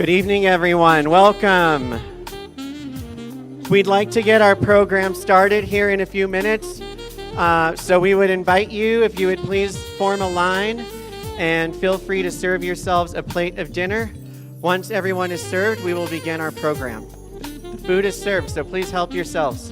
Good evening, everyone. Welcome. We'd like to get our program started here in a few minutes. So we would invite you, if you would please form a line and feel free to serve yourselves a plate of dinner. Once everyone is served, we will begin our program. The food is served, so please help yourselves.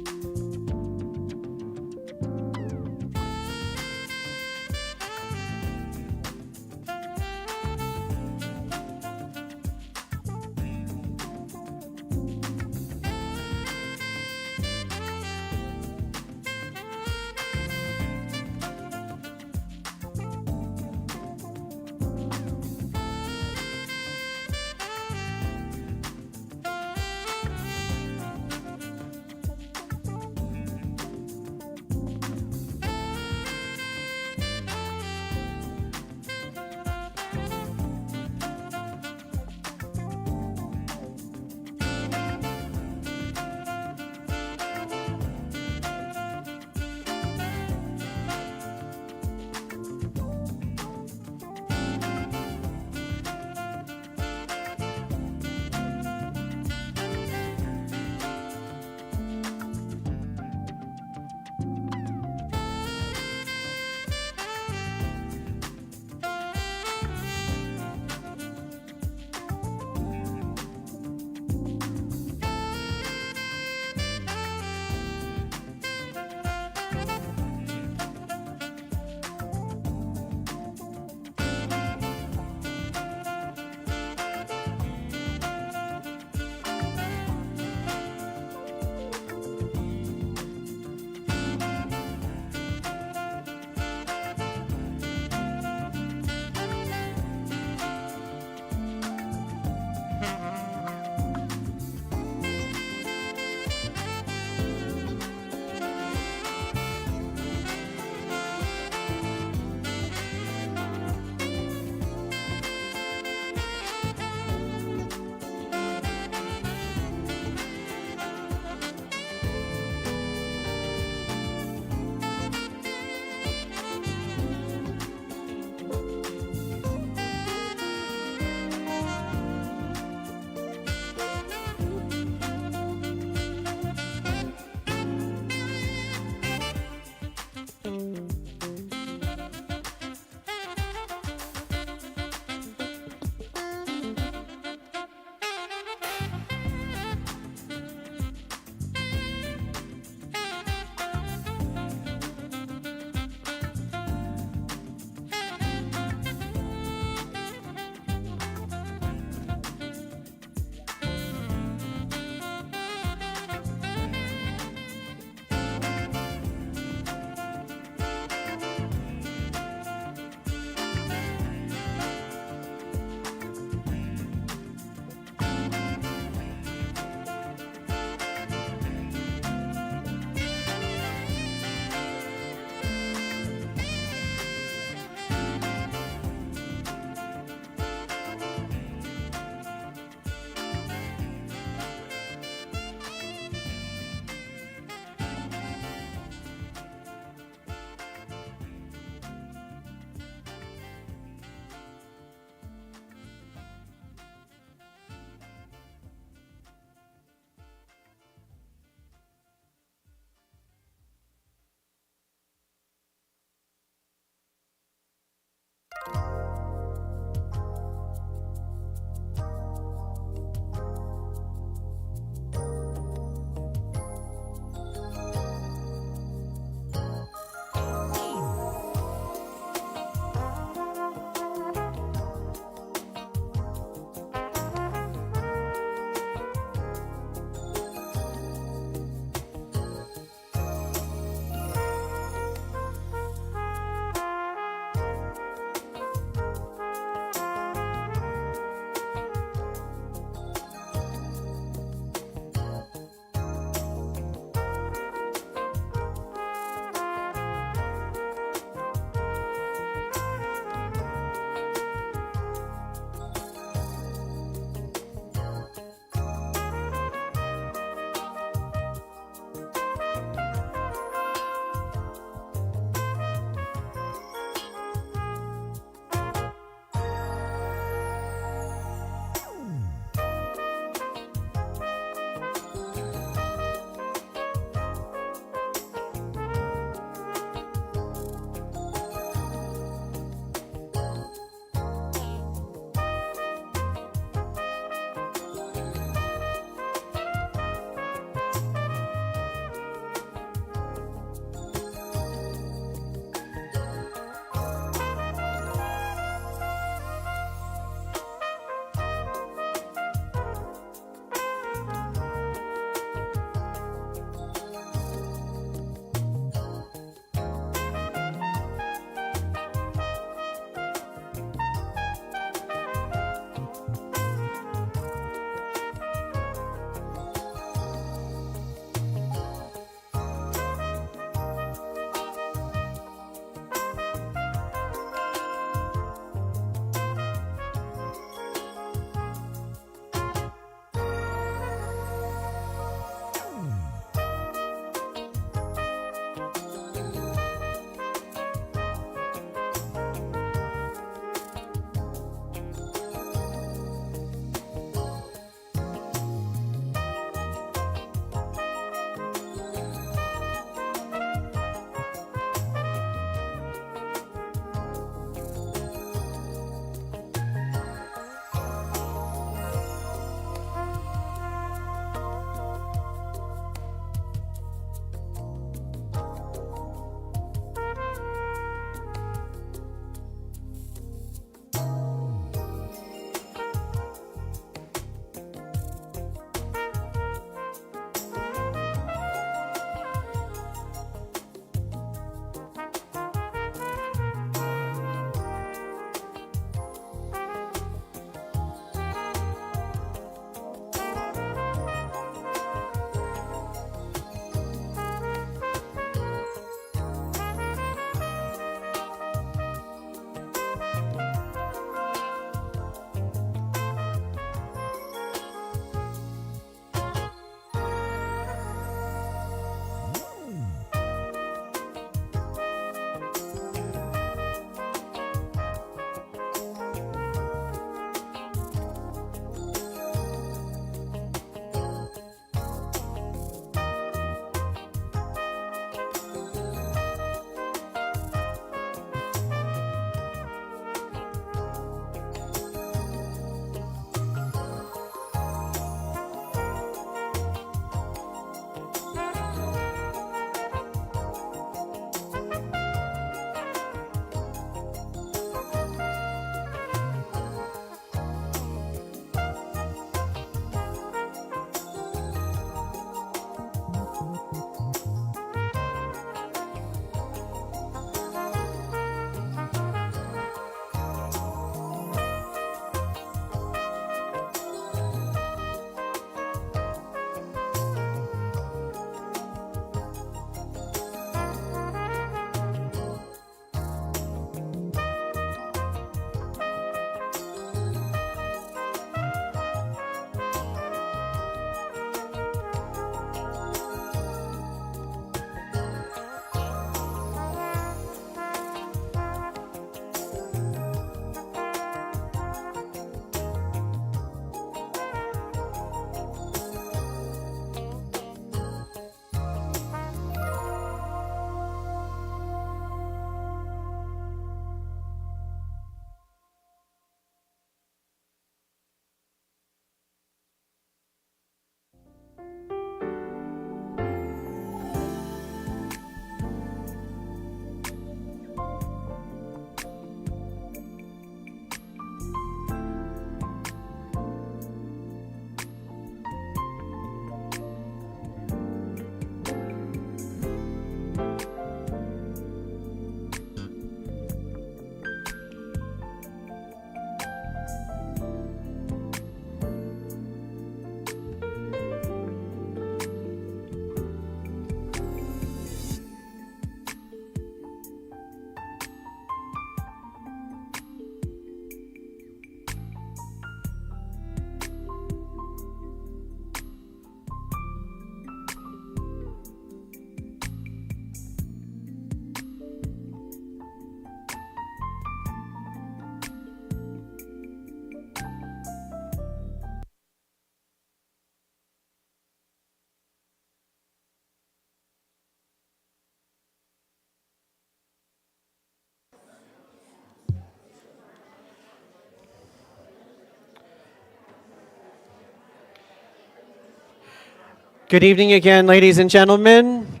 Good evening again, ladies and gentlemen.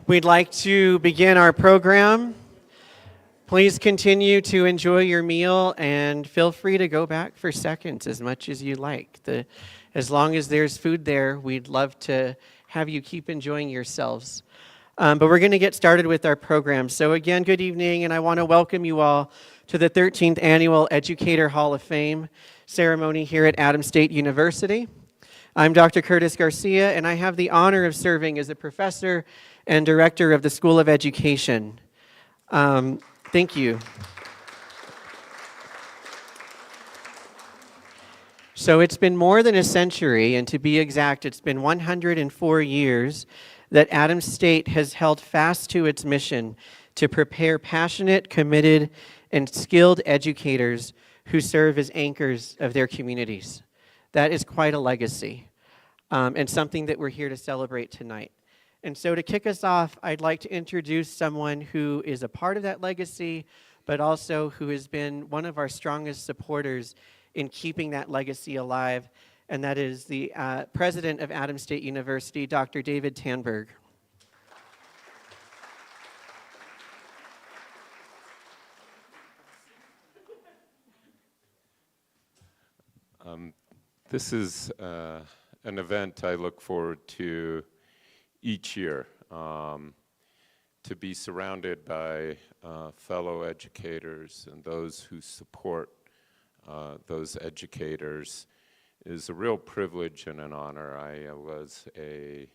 We'd like to begin our program. Please continue to enjoy your meal and feel free to go back for seconds as much as you like. As long as there's food there, we'd love to have you keep enjoying yourselves. But we're going to get started with our program. So again, good evening, and I want to welcome you all to the 13th Annual Educator Hall of Fame ceremony here at Adams State University. I'm Dr. Curtis Garcia, and I have the honor of serving as a professor and director of the School of Education. Thank you. So it's been more than a century, and to be exact, it's been 104 years that Adams State has held fast to its mission to prepare passionate, committed, and skilled educators who serve as anchors of their communities. That is quite a legacy, and something that we're here to celebrate tonight. And so to kick us off, I'd like to introduce someone who is a part of that legacy, but also who has been one of our strongest supporters in keeping that legacy alive, and that is the president of Adams State University, Dr. David Tanberg. This is an event I look forward to each year, to be surrounded by fellow educators and those who support those educators is a real privilege and an honor. I was a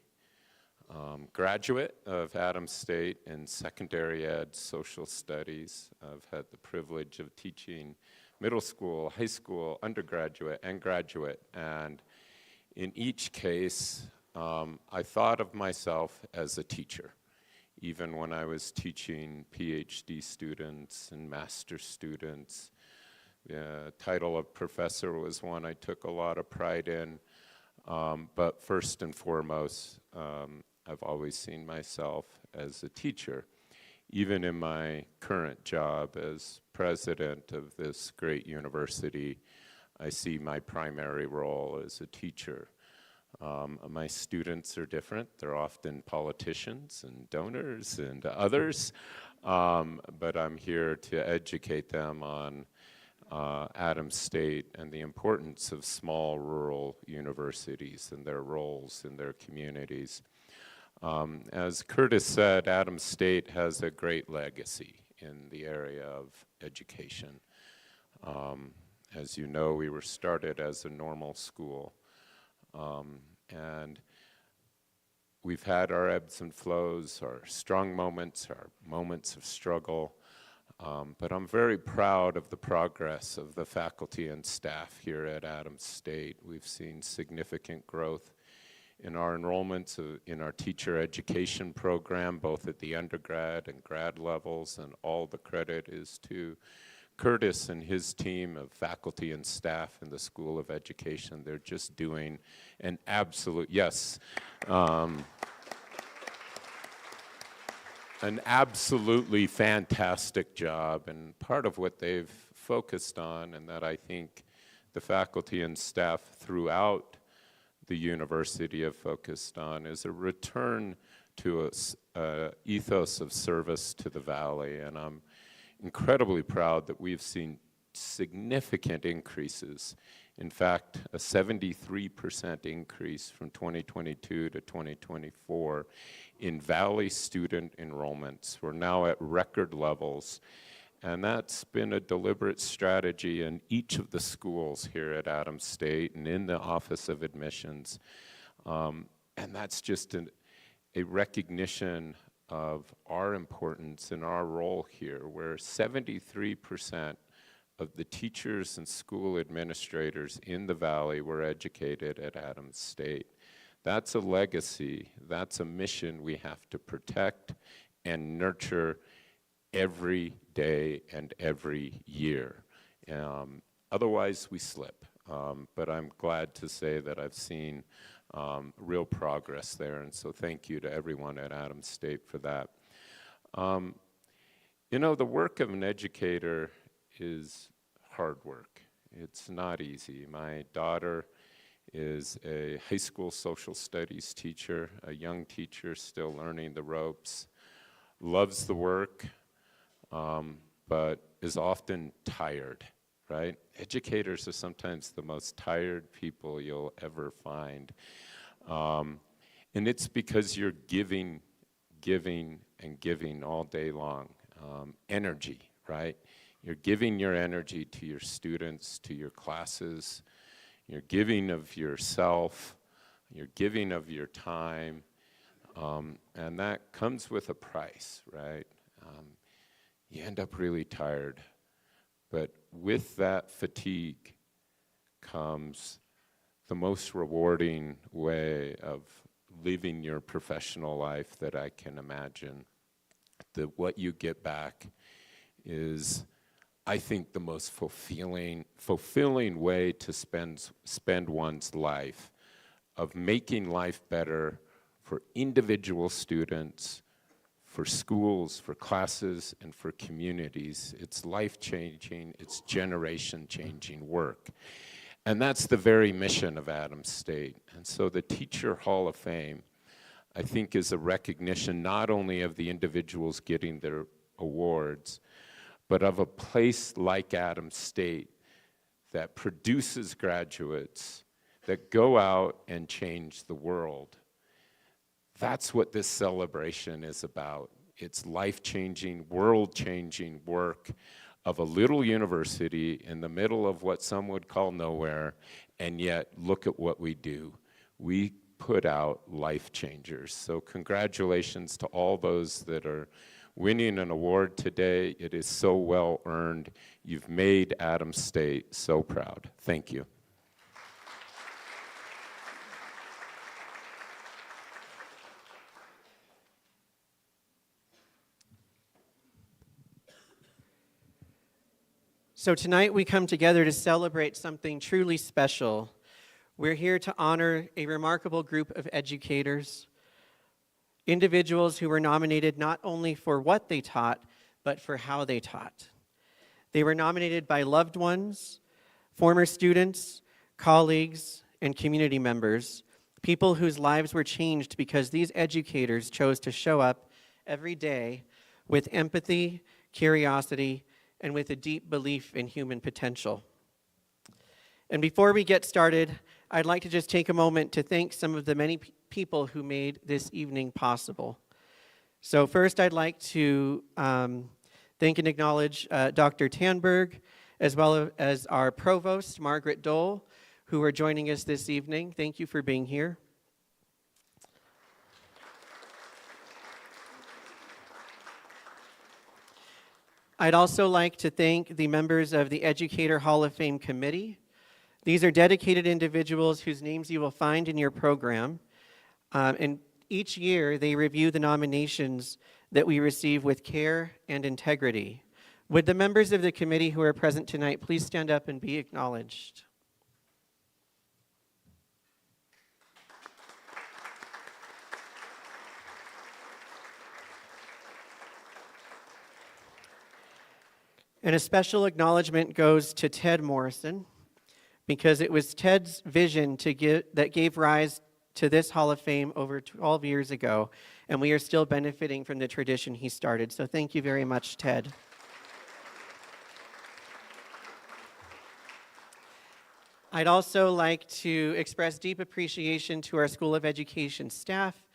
graduate of Adams State in secondary ed social studies. I've had the privilege of teaching middle school, high school, undergraduate, and graduate. And in each case, I thought of myself as a teacher, even when I was teaching PhD students and master's students. The title of professor was one I took a lot of pride in, but first and foremost, I've always seen myself as a teacher. Even in my current job as president of this great university, I see my primary role as a teacher. My students are different. They're often politicians and donors and others, but I'm here to educate them on Adams State and the importance of small rural universities and their roles in their communities. As Curtis said, Adams State has a great legacy in the area of education. As you know, we were started as a normal school, and we've had our ebbs and flows, our strong moments, our moments of struggle, but I'm very proud of the progress of the faculty and staff here at Adams State. We've seen significant growth in our enrollments in our teacher education program, both at the undergrad and grad levels, and all the credit is to Curtis and his team of faculty and staff in the School of Education. They're just doing an absolute, an absolutely fantastic job. And part of what they've focused on, and that I think the faculty and staff throughout the university have focused on, is a return to a ethos of service to the Valley. And I'm incredibly proud that we've seen significant increases. In fact, a 73% increase from 2022 to 2024 in Valley student enrollments. We're now at record levels. And that's been a deliberate strategy in each of the schools here at Adams State and in the Office of Admissions. And that's just a recognition of our importance and our role here, where 73% of the teachers and school administrators in the Valley were educated at Adams State. That's a legacy. That's a mission we have to protect and nurture every day and every year. Otherwise, we slip. But I'm glad to say that I've seen real progress there, and so thank you to everyone at Adams State for that. You know, the work of an educator is hard work. It's not easy. My daughter is a high school social studies teacher, a young teacher still learning the ropes, loves the work, but is often tired, right? Educators are sometimes the most tired people you'll ever find. And it's because you're giving, and giving all day long. Energy, right? You're giving your energy to your students, to your classes. You're giving of yourself. You're giving of your time. And that comes with a price, right? You end up really tired. But with that fatigue comes the most rewarding way of living your professional life that I can imagine. That what you get back is, I think, the most fulfilling way to spend one's life, of making life better for individual students, for schools, for classes, and for communities. It's life-changing, it's generation-changing work. And that's the very mission of Adams State. And so the Teacher Hall of Fame, I think, is a recognition not only of the individuals getting their awards, but of a place like Adams State that produces graduates that go out and change the world. That's what this celebration is about. It's life-changing, world-changing work of a little university in the middle of what some would call nowhere, and yet look at what we do. We put out life changers. So congratulations to all those that are winning an award today. It is so well earned. You've made Adams State so proud. Thank you. So tonight we come together to celebrate something truly special. We're here to honor a remarkable group of educators, individuals who were nominated not only for what they taught, but for how they taught. They were nominated by loved ones, former students, colleagues, and community members, people whose lives were changed because these educators chose to show up every day with empathy, curiosity, and with a deep belief in human potential. And before we get started, I'd like to just take a moment to thank some of the many people who made this evening possible. So first, I'd like to thank and acknowledge Dr. Tanberg, as well as our provost, Margaret Dole, who are joining us this evening. Thank you for being here. I'd also like to thank the members of the Educator Hall of Fame Committee. These are dedicated individuals whose names you will find in your program. And each year, they review the nominations that we receive with care and integrity. Would the members of the committee who are present tonight please stand up and be acknowledged? And a special acknowledgement goes to Ted Morrison, because it was Ted's vision that gave rise to this Hall of Fame over 12 years ago, and we are still benefiting from the tradition he started. So thank you very much, Ted. I'd also like to express deep appreciation to our School of Education staff,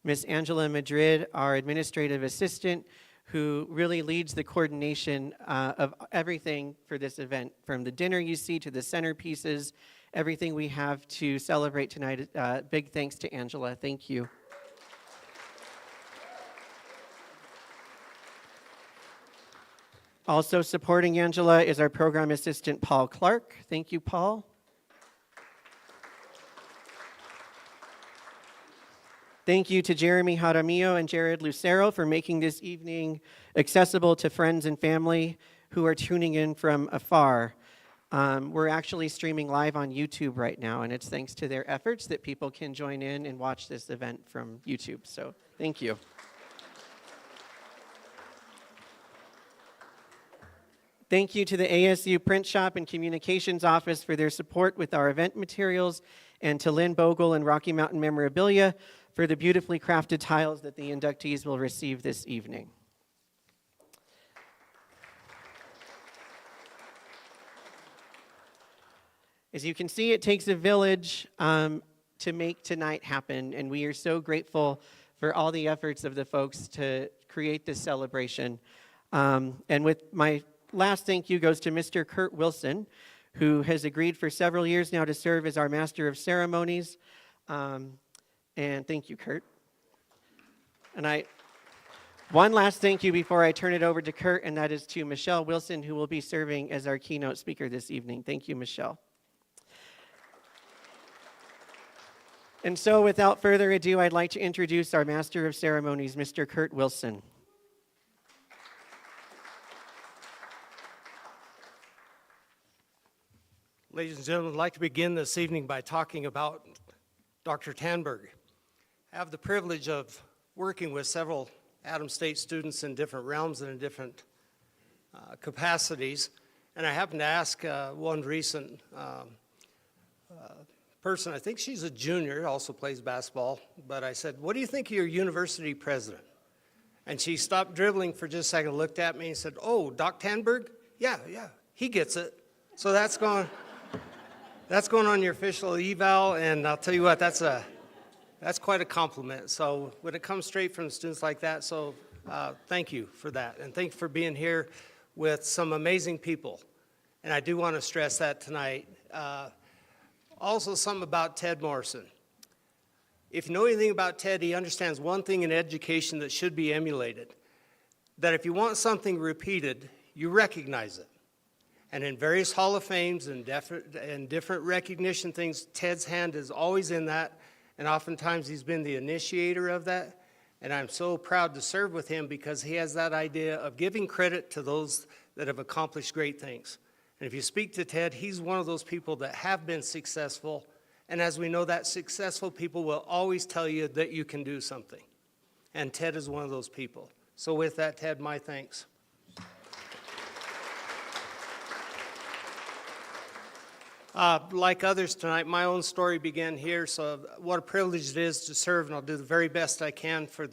Ms. Angela Madrid, our administrative assistant, who really leads the coordination of everything for this event, from the dinner you see to the centerpieces, everything we have to celebrate tonight. Big thanks to Angela. Thank you. Also supporting Angela is our program assistant, Paul Clark. Thank you, Paul. Thank you to Jeremy Jaramillo and Jared Lucero for making this evening accessible to friends and family who are tuning in from afar. We're actually streaming live on YouTube right now, and it's thanks to their efforts that people can join in and watch this event from YouTube. So thank you. Thank you to the ASU Print Shop and Communications Office for their support with our event materials, and to Lynn Bogle and Rocky Mountain Memorabilia for the beautifully crafted tiles that the inductees will receive this evening. As you can see, it takes a village to make tonight happen, and we are so grateful for all the efforts of the folks to create this celebration. And with my last thank you goes to Mr. Kurt Wilson, who has agreed for several years now to serve as our Master of Ceremonies. And thank you, Kurt. And one last thank you before I turn it over to Kurt, and that is to Michelle Wilson, who will be serving as our keynote speaker this evening. Thank you, Michelle. And so without further ado, I'd like to introduce our Master of Ceremonies, Mr. Kurt Wilson. Ladies and gentlemen, I'd like to begin this evening by talking about Dr. Tanberg. I have the privilege of working with several Adams State students in different realms and in different capacities, and I happened to ask one recent person, I think she's a junior, also plays basketball, but I said, what do you think of your university president? And she stopped dribbling for just a second, looked at me and said, oh, Doc Tanberg? Yeah, he gets it. So that's going on your official eval, and I'll tell you what, that's quite a compliment. So when it comes straight from students like that, so thank you for that. And thank you for being here with some amazing people. And I do want to stress that tonight. Also, something about Ted Morrison. If you know anything about Ted, he understands one thing in education that should be emulated, that if you want something repeated, you recognize it. And in various Hall of Fames and different recognition things, Ted's hand is always in that, and oftentimes he's been the initiator of that. And I'm so proud to serve with him because he has that idea of giving credit to those that have accomplished great things. And if you speak to Ted, he's one of those people that have been successful. And as we know, that successful people will always tell you that you can do something. And Ted is one of those people. So with that, Ted, my thanks. Like others tonight, my own story began here, so what a privilege it is to serve, and I'll do the very best I can for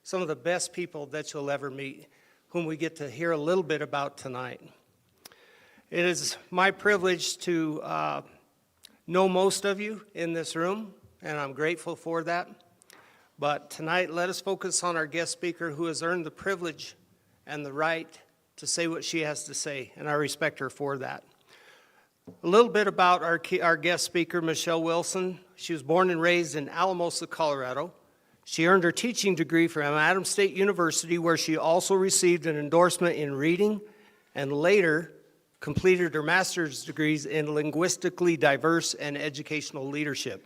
some of the best people that you'll ever meet, whom we get to hear a little bit about tonight. It is my privilege to know most of you in this room, and I'm grateful for that. But tonight, let us focus on our guest speaker who has earned the privilege and the right to say what she has to say, and I respect her for that. A little bit about our guest speaker, Michelle Wilson. She was born and raised in Alamosa, Colorado. She earned her teaching degree from Adams State University, where she also received an endorsement in reading and later completed her master's degrees in linguistically diverse and educational leadership.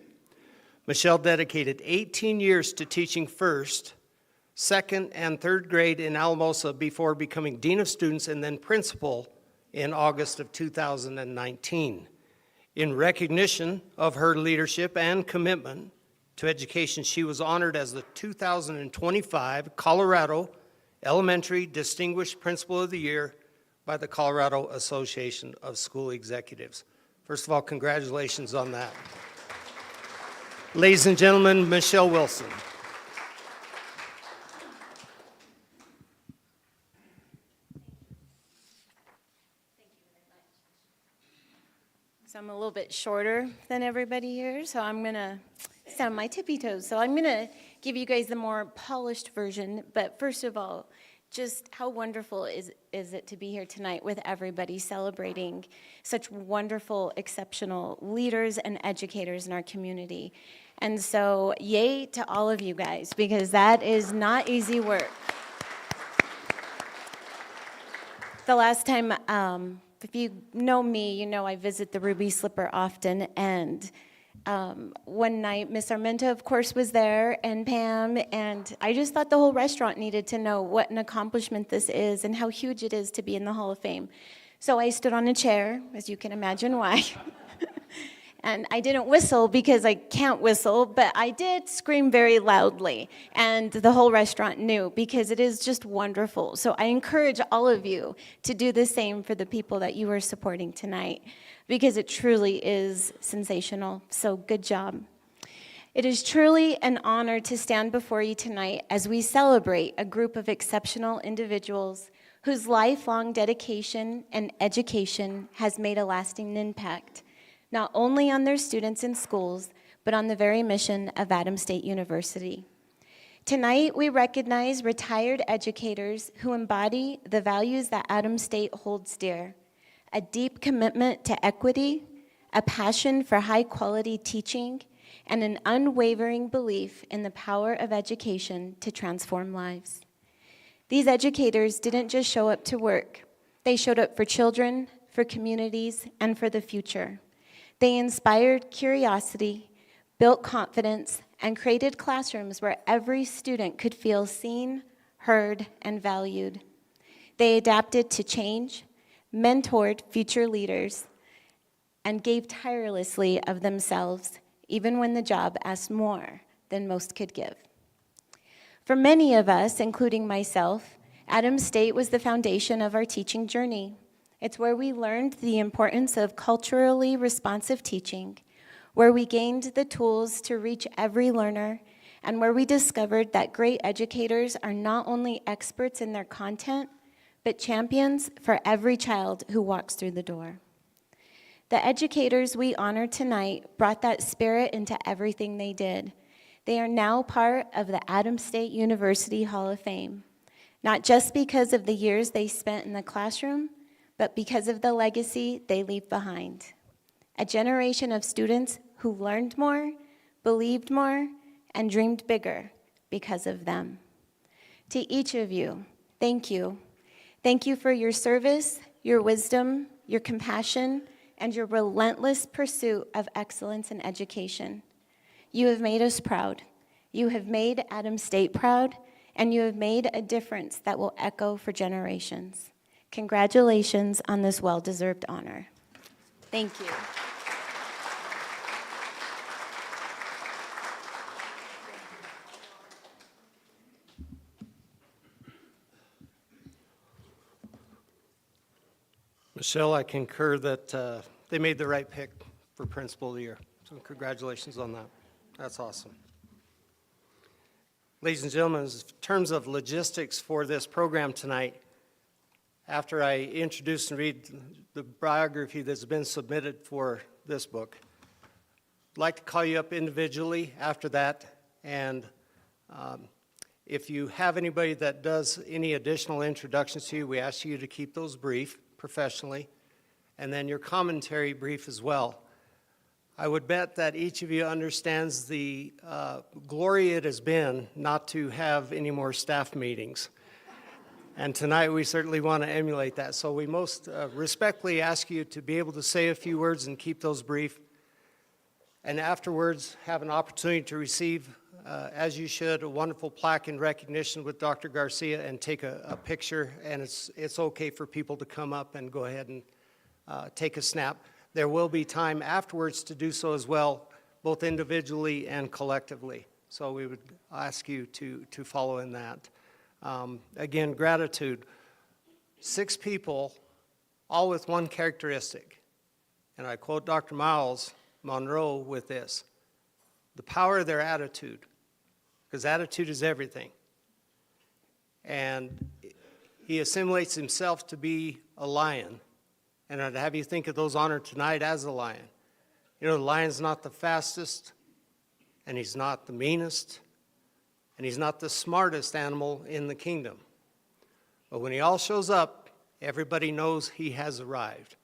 Michelle dedicated 18 years to teaching first, second, and third grade in Alamosa before becoming Dean of Students and then principal in August of 2019. In recognition of her leadership and commitment to education, she was honored as the 2025 Colorado Elementary Distinguished Principal of the Year by the Colorado Association of School Executives. First of all, congratulations on that. Ladies and gentlemen, Michelle Wilson. So I'm a little bit shorter than everybody here, so I'm going to stand on my tippy toes. So I'm going to give you guys the more polished version, but first of all, just how wonderful is it to be here tonight with everybody celebrating such wonderful, exceptional leaders and educators in our community. And so yay to all of you guys, because that is not easy work. The last time, if you know me, you know I visit the Ruby Slipper often, and one night Miss Armenta, of course, was there, and Pam, and I just thought the whole restaurant needed to know what an accomplishment this is and how huge it is to be in the Hall of Fame. So I stood on a chair, as you can imagine why. And I didn't whistle because I can't whistle, but I did scream very loudly. And the whole restaurant knew because it is just wonderful. So I encourage all of you to do the same for the people that you are supporting tonight because it truly is sensational. So good job. It is truly an honor to stand before you tonight as we celebrate a group of exceptional individuals whose lifelong dedication and education has made a lasting impact, not only on their students in schools, but on the very mission of Adams State University. Tonight, we recognize retired educators who embody the values that Adams State holds dear: a deep commitment to equity, a passion for high-quality teaching, and an unwavering belief in the power of education to transform lives. These educators didn't just show up to work. They showed up for children, for communities, and for the future. They inspired curiosity, built confidence, and created classrooms where every student could feel seen, heard, and valued. They adapted to change, mentored future leaders, and gave tirelessly of themselves, even when the job asked more than most could give. For many of us, including myself, Adams State was the foundation of our teaching journey. It's where we learned the importance of culturally responsive teaching, where we gained the tools to reach every learner, and where we discovered that great educators are not only experts in their content, but champions for every child who walks through the door. The educators we honor tonight brought that spirit into everything they did. They are now part of the Adams State University Hall of Fame, not just because of the years they spent in the classroom, but because of the legacy they leave behind. A generation of students who learned more, believed more, and dreamed bigger because of them. To each of you, thank you. Thank you for your service, your wisdom, your compassion, and your relentless pursuit of excellence in education. You have made us proud. You have made Adams State proud, and you have made a difference that will echo for generations. Congratulations on this well-deserved honor. Thank you. Michelle, I concur that they made the right pick for Principal of the Year. So congratulations on that. That's awesome. Ladies and gentlemen, in terms of logistics for this program tonight, after I introduce and read the biography that's been submitted for this book, I'd like to call you up individually after that, and if you have anybody that does any additional introductions to you, we ask you to keep those brief, professionally, and then your commentary brief as well. I would bet that each of you understands the glory it has been not to have any more staff meetings. And tonight we certainly want to emulate that. So we most respectfully ask you to be able to say a few words and keep those brief. And afterwards have an opportunity to receive, as you should, a wonderful plaque in recognition with Dr. Garcia and take a picture. And it's okay for people to come up and go ahead and take a snap. There will be time afterwards to do so as well, both individually and collectively. So we would ask you to follow in that. Again, gratitude. 6 people, all with one characteristic. And I quote Dr. Miles Monroe with this: the power of their attitude, because attitude is everything. And he assimilates himself to be a lion. And I'd have you think of those honored tonight as a lion. You know, the lion's not the fastest, and he's not the meanest, and he's not the smartest animal in the kingdom. But when he all shows up, everybody knows he has arrived.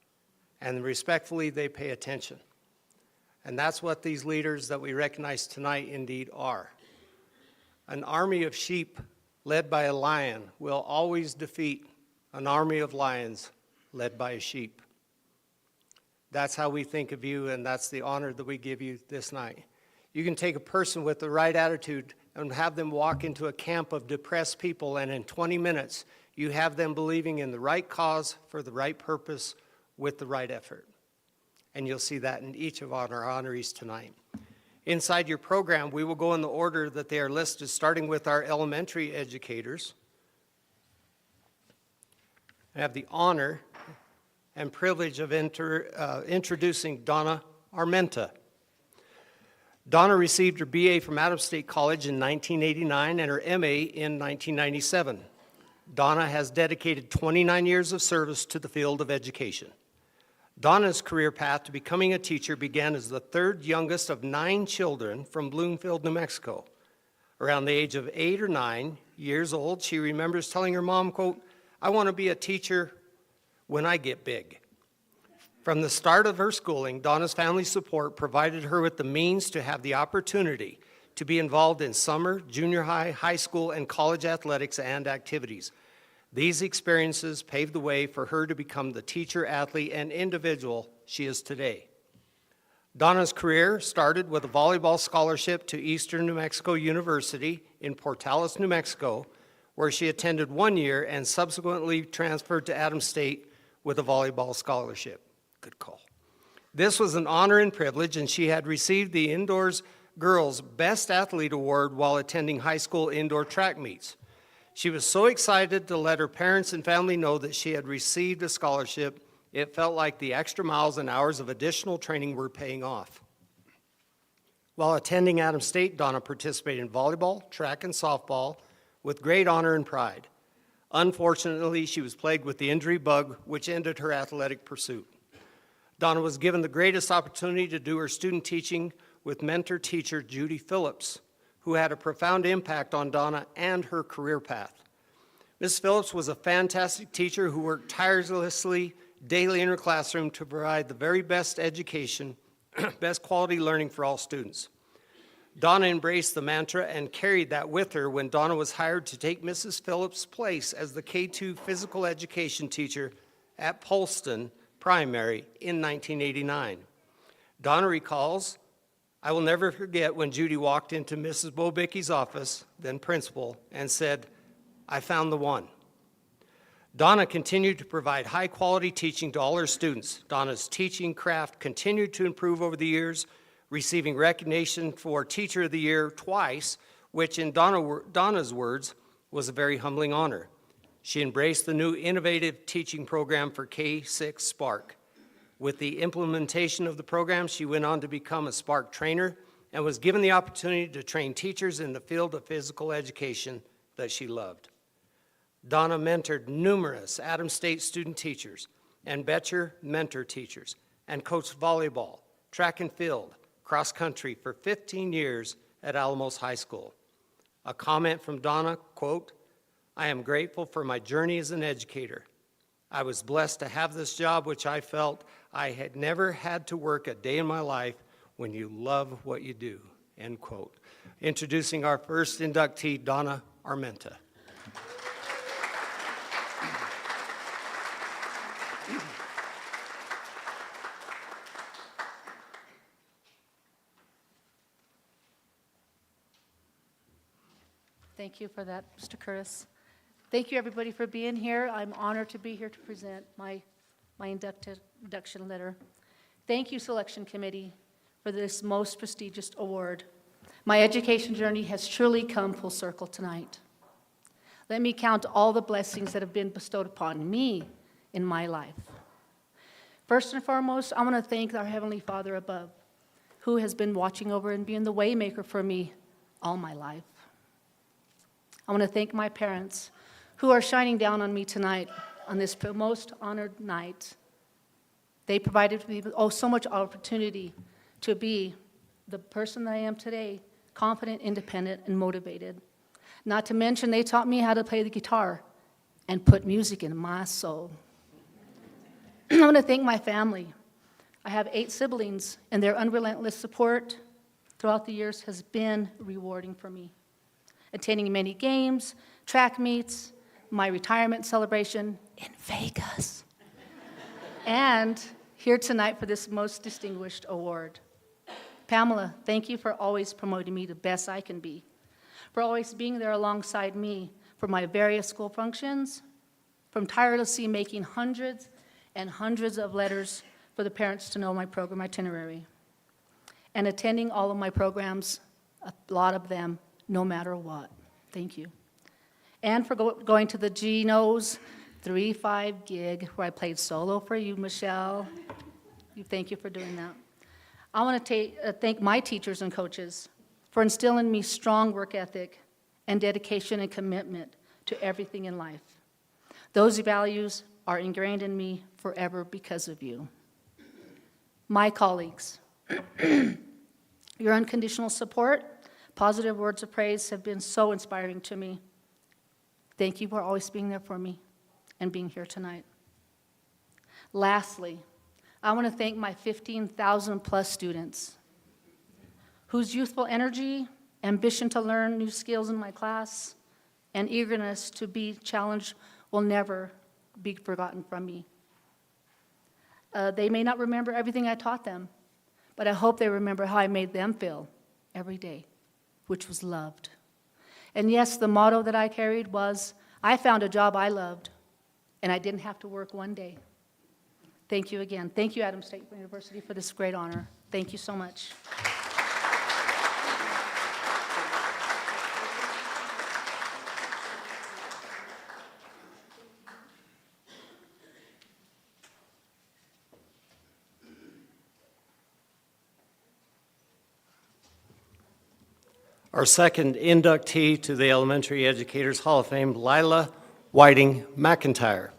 And respectfully, they pay attention. And that's what these leaders that we recognize tonight indeed are. An army of sheep led by a lion will always defeat an army of lions led by a sheep. That's how we think of you, and that's the honor that we give you this night. You can take a person with the right attitude and have them walk into a camp of depressed people, and in 20 minutes, you have them believing in the right cause for the right purpose with the right effort. And you'll see that in each of our honorees tonight. Inside your program, we will go in the order that they are listed, starting with our elementary educators. I have the honor and privilege of introducing Donna Armenta. Donna received her BA from Adams State College in 1989 and her MA in 1997. Donna has dedicated 29 years of service to the field of education. Donna's career path to becoming a teacher began as the third youngest of 9 children from Bloomfield, New Mexico. Around the age of 8 or 9 years old, she remembers telling her mom, quote, "I want to be a teacher when I get big." From the start of her schooling, Donna's family support provided her with the means to have the opportunity to be involved in summer, junior high, high school, and college athletics and activities. These experiences paved the way for her to become the teacher, athlete, and individual she is today. Donna's career started with a volleyball scholarship to Eastern New Mexico University in Portales, New Mexico, where she attended 1 year and subsequently transferred to Adams State with a volleyball scholarship. Good call. This was an honor and privilege, and she had received the Indoors Girls Best Athlete Award while attending high school indoor track meets. She was so excited to let her parents and family know that she had received a scholarship, it felt like the extra miles and hours of additional training were paying off. While attending Adams State, Donna participated in volleyball, track, and softball with great honor and pride. Unfortunately, she was plagued with the injury bug, which ended her athletic pursuit. Donna was given the greatest opportunity to do her student teaching with mentor teacher Judy Phillips, who had a profound impact on Donna and her career path. Ms. Phillips was a fantastic teacher who worked tirelessly daily in her classroom to provide the very best education, best quality learning for all students. Donna embraced the mantra and carried that with her when Donna was hired to take Mrs. Phillips' place as the K-2 physical education teacher at Polston Primary in 1989. Donna recalls, "I will never forget when Judy walked into Mrs. Bobicki's office, then principal, and said, 'I found the one.'" Donna continued to provide high-quality teaching to all her students. Donna's teaching craft continued to improve over the years, receiving recognition for Teacher of the Year twice, which in Donna's words was a very humbling honor. She embraced the new innovative teaching program for K-6 Spark. With the implementation of the program, she went on to become a Spark trainer and was given the opportunity to train teachers in the field of physical education that she loved. Donna mentored numerous Adams State student teachers and Betcher mentor teachers and coached volleyball, track and field, cross country for 15 years at Alamos High School. A comment from Donna, quote, "I am grateful for my journey as an educator. I was blessed to have this job, which I felt I had never had to work a day in my life when you love what you do," end quote. Introducing our first inductee, Donna Armenta. Thank you for that, Mr. Curtis. Thank you, everybody, for being here. I'm honored to be here to present my induction letter. Thank you, Selection Committee, for this most prestigious award. My education journey has truly come full circle tonight. Let me count all the blessings that have been bestowed upon me in my life. First and foremost, I want to thank our Heavenly Father above, who has been watching over and being the waymaker for me all my life. I want to thank my parents, who are shining down on me tonight on this most honored night. They provided me with so much opportunity to be the person that I am today, confident, independent, and motivated. Not to mention, they taught me how to play the guitar and put music in my soul. I want to thank my family. I have 8 siblings, and their unrelentless support throughout the years has been rewarding for me. Attending many games, track meets, my retirement celebration in Vegas, and here tonight for this most distinguished award. Pamela, thank you for always promoting me the best I can be, for always being there alongside me for my various school functions, from tirelessly making hundreds and hundreds of letters for the parents to know my program itinerary, and attending all of my programs, a lot of them, no matter what. Thank you. And for going to the Geno's 3-5 gig where I played solo for you, Michelle. Thank you for doing that. I want to thank my teachers and coaches for instilling in me strong work ethic and dedication and commitment to everything in life. Those values are ingrained in me forever because of you. My colleagues, your unconditional support, positive words of praise have been so inspiring to me. Thank you for always being there for me and being here tonight. Lastly, I want to thank my 15,000 plus students whose youthful energy, ambition to learn new skills in my class, and eagerness to be challenged will never be forgotten from me. They may not remember everything I taught them, but I hope they remember how I made them feel every day, which was loved. And yes, the motto that I carried was, I found a job I loved, and I didn't have to work one day. Thank you again. Thank you, Adams State University, for this great honor. Thank you so much. Our second inductee to the Elementary Educators Hall of Fame, Lila Whiting McIntyre.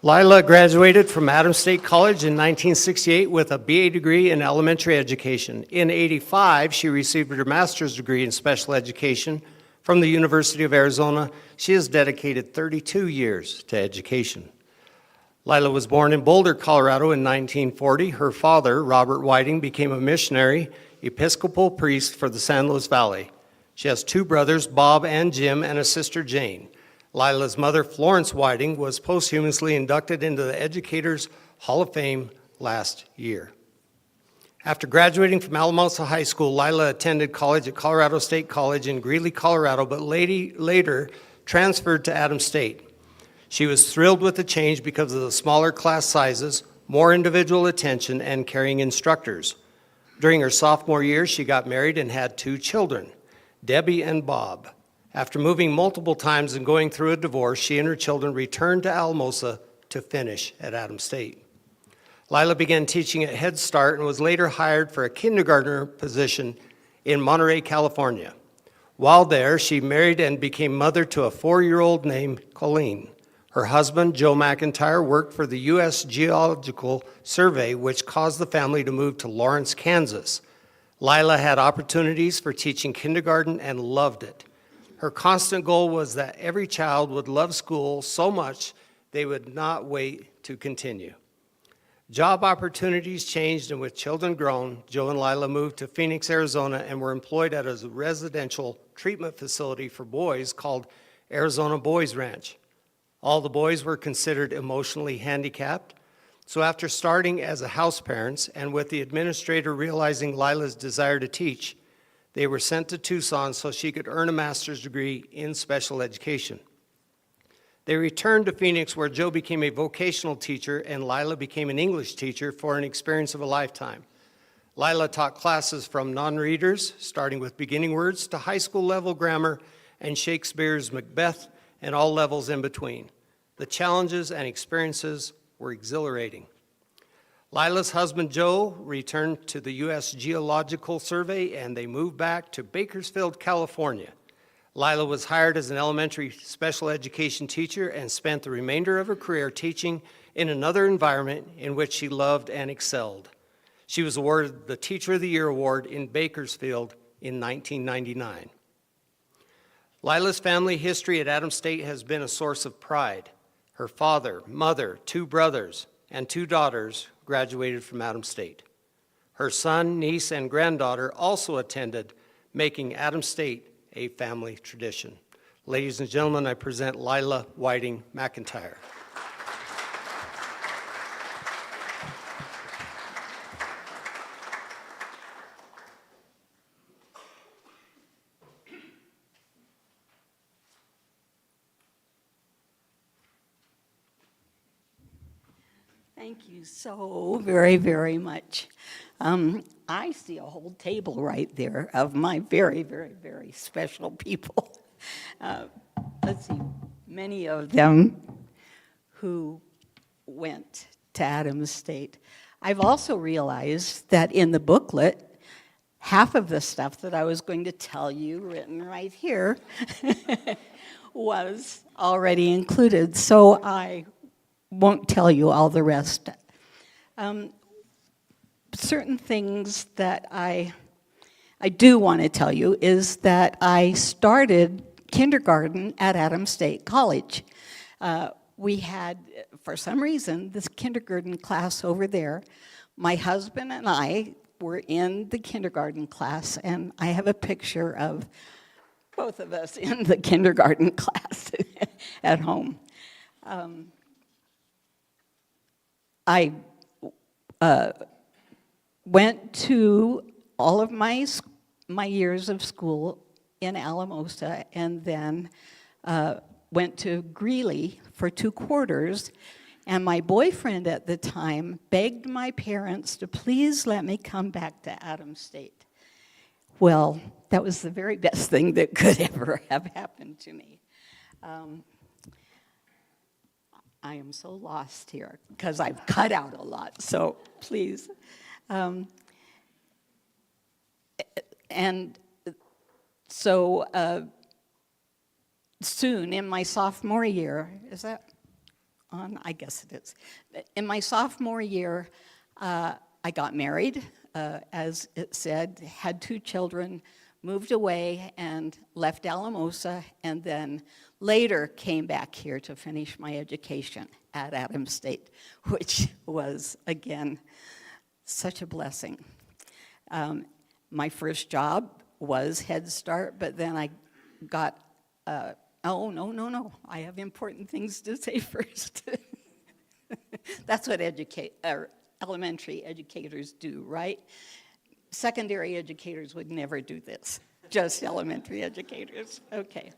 Lila graduated from Adams State College in 1968 with a BA degree in elementary education. In '85, she received her master's degree in special education from the University of Arizona. She has dedicated 32 years to education. Lila was born in Boulder, Colorado in 1940. Her father, Robert Whiting, became a missionary Episcopal priest for the San Luis Valley. She has two brothers, Bob and Jim, and a sister, Jane. Lila's mother, Florence Whiting, was posthumously inducted into the Educators Hall of Fame last year. After graduating from Alamosa High School, Lila attended college at Colorado State College in Greeley, Colorado, but later transferred to Adams State. She was thrilled with the change because of the smaller class sizes, more individual attention, and caring instructors. During her sophomore year, she got married and had two children, Debbie and Bob. After moving multiple times and going through a divorce, she and her children returned to Alamosa to finish at Adams State. Lila began teaching at Head Start and was later hired for a kindergartner position in Monterey, California. While there, she married and became mother to a 4-year-old named Colleen. Her husband, Joe McIntyre, worked for the U.S. Geological Survey, which caused the family to move to Lawrence, Kansas. Lila had opportunities for teaching kindergarten and loved it. Her constant goal was that every child would love school so much they would not wait to continue. Job opportunities changed, and with children grown, Joe and Lila moved to Phoenix, Arizona, and were employed at a residential treatment facility for boys called Arizona Boys Ranch. All the boys were considered emotionally handicapped, so after starting as a house parents and with the administrator realizing Lila's desire to teach, they were sent to Tucson so she could earn a master's degree in special education. They returned to Phoenix where Joe became a vocational teacher and Lila became an English teacher for an experience of a lifetime. Lila taught classes from non-readers, starting with beginning words, to high school level grammar and Shakespeare's Macbeth and all levels in between. The challenges and experiences were exhilarating. Lila's husband, Joe, returned to the U.S. Geological Survey, and they moved back to Bakersfield, California. Lila was hired as an elementary special education teacher and spent the remainder of her career teaching in another environment in which she loved and excelled. She was awarded the Teacher of the Year Award in Bakersfield in 1999. Lila's family history at Adams State has been a source of pride. Her father, mother, two brothers, and two daughters graduated from Adams State. Her son, niece, and granddaughter also attended, making Adams State a family tradition. Ladies and gentlemen, I present Lila Whiting McIntyre. Thank you so very, very much. I see a whole table right there of my very, very, very special people. Let's see, many of them who went to Adams State. I've also realized that in the booklet, half of the stuff that I was going to tell you, written right here, was already included, so I won't tell you all the rest. Certain things that I do want to tell you is that I started kindergarten at Adams State College. We had, for some reason, this kindergarten class over there. My husband and I were in the kindergarten class, and I have a picture of both of us in the kindergarten class at home. I went to all of my years of school in Alamosa, and then went to Greeley for 2 quarters, and my boyfriend at the time begged my parents to please let me come back to Adams State. Well, that was the very best thing that could ever have happened to me. I am so lost here because I've cut out a lot, so please. And so soon in my sophomore year, is that on? I guess it is. In my sophomore year, I got married, as it said, had 2 children, moved away and left Alamosa, and then later came back here to finish my education at Adams State, which was, again, such a blessing. My first job was Head Start, but then I got, oh, no, I have important things to say first. That's what elementary educators do, right? Secondary educators would never do this, just elementary educators. Okay.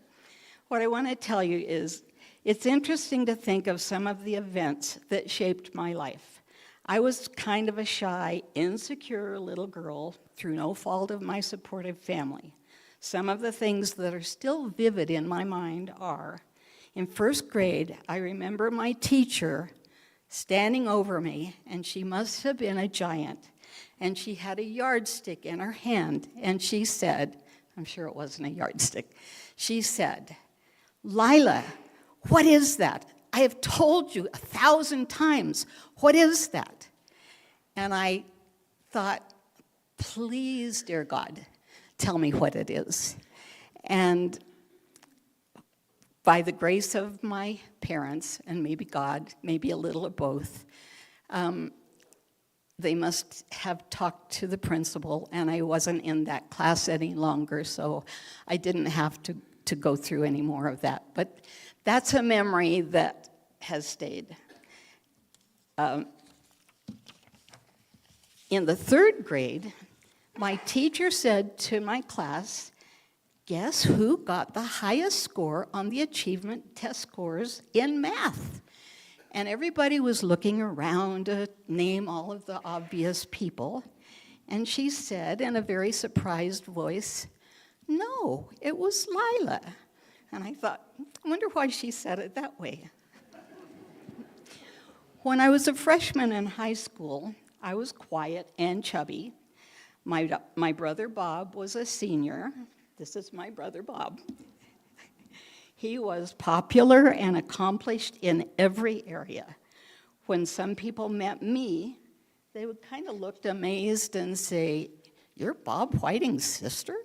What I want to tell you is, it's interesting to think of some of the events that shaped my life. I was kind of a shy, insecure little girl through no fault of my supportive family. Some of the things that are still vivid in my mind are, in 1st grade, I remember my teacher standing over me, and she must have been a giant, and she had a yardstick in her hand, and she said, I'm sure it wasn't a yardstick, she said, "Lila, what is that? I have told you 1,000 times, what is that?" And I thought, please, dear God, tell me what it is. And by the grace of my parents, and maybe God, maybe a little of both, they must have talked to the principal, and I wasn't in that class any longer, so I didn't have to go through any more of that. But that's a memory that has stayed. In the 3rd grade, my teacher said to my class, "Guess who got the highest score on the achievement test scores in math?" And everybody was looking around to name all of the obvious people. And she said in a very surprised voice, "No, it was Lila." And I thought, I wonder why she said it that way. When I was a freshman in high school, I was quiet and chubby. My brother Bob was a senior. This is my brother Bob. He was popular and accomplished in every area. When some people met me, they would kind of look amazed and say, "You're Bob Whiting's sister?"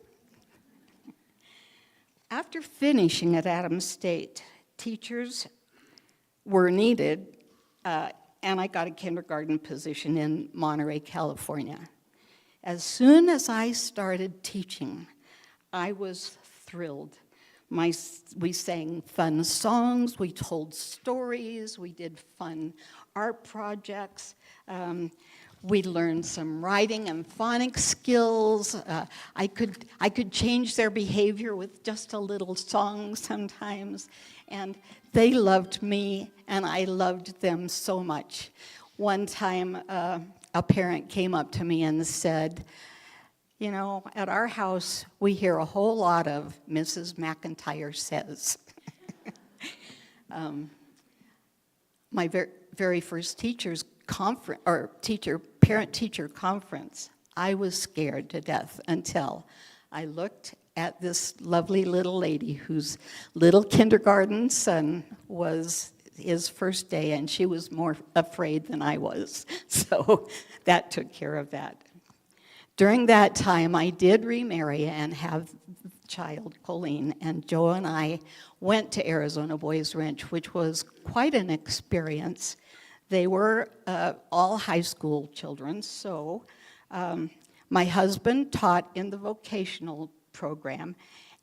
After finishing at Adams State, teachers were needed, and I got a kindergarten position in Monterey, California. As soon as I started teaching, I was thrilled. We sang fun songs, we told stories, we did fun art projects. We learned some writing and phonics skills. I could change their behavior with just a little song sometimes. And they loved me, and I loved them so much. One time, a parent came up to me and said, you know, at our house, we hear a whole lot of Mrs. McIntyre says. My very first teacher's conference, or parent-teacher conference, I was scared to death until I looked at this lovely little lady whose little kindergarten son was his first day, and she was more afraid than I was. So that took care of that. During that time, I did remarry and have a child, Colleen, and Joe and I went to Arizona Boys Ranch, which was quite an experience. They were all high school children, so my husband taught in the vocational program,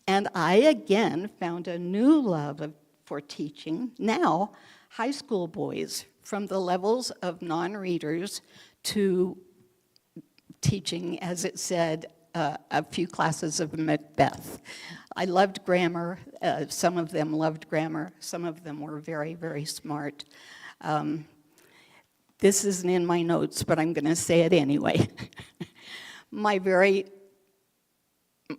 and I again found a new love for teaching. Now, high school boys, from the levels of non-readers to teaching, as it said, a few classes of Macbeth. I loved grammar. Some of them loved grammar. Some of them were very, very smart. This isn't in my notes, but I'm going to say it anyway. My very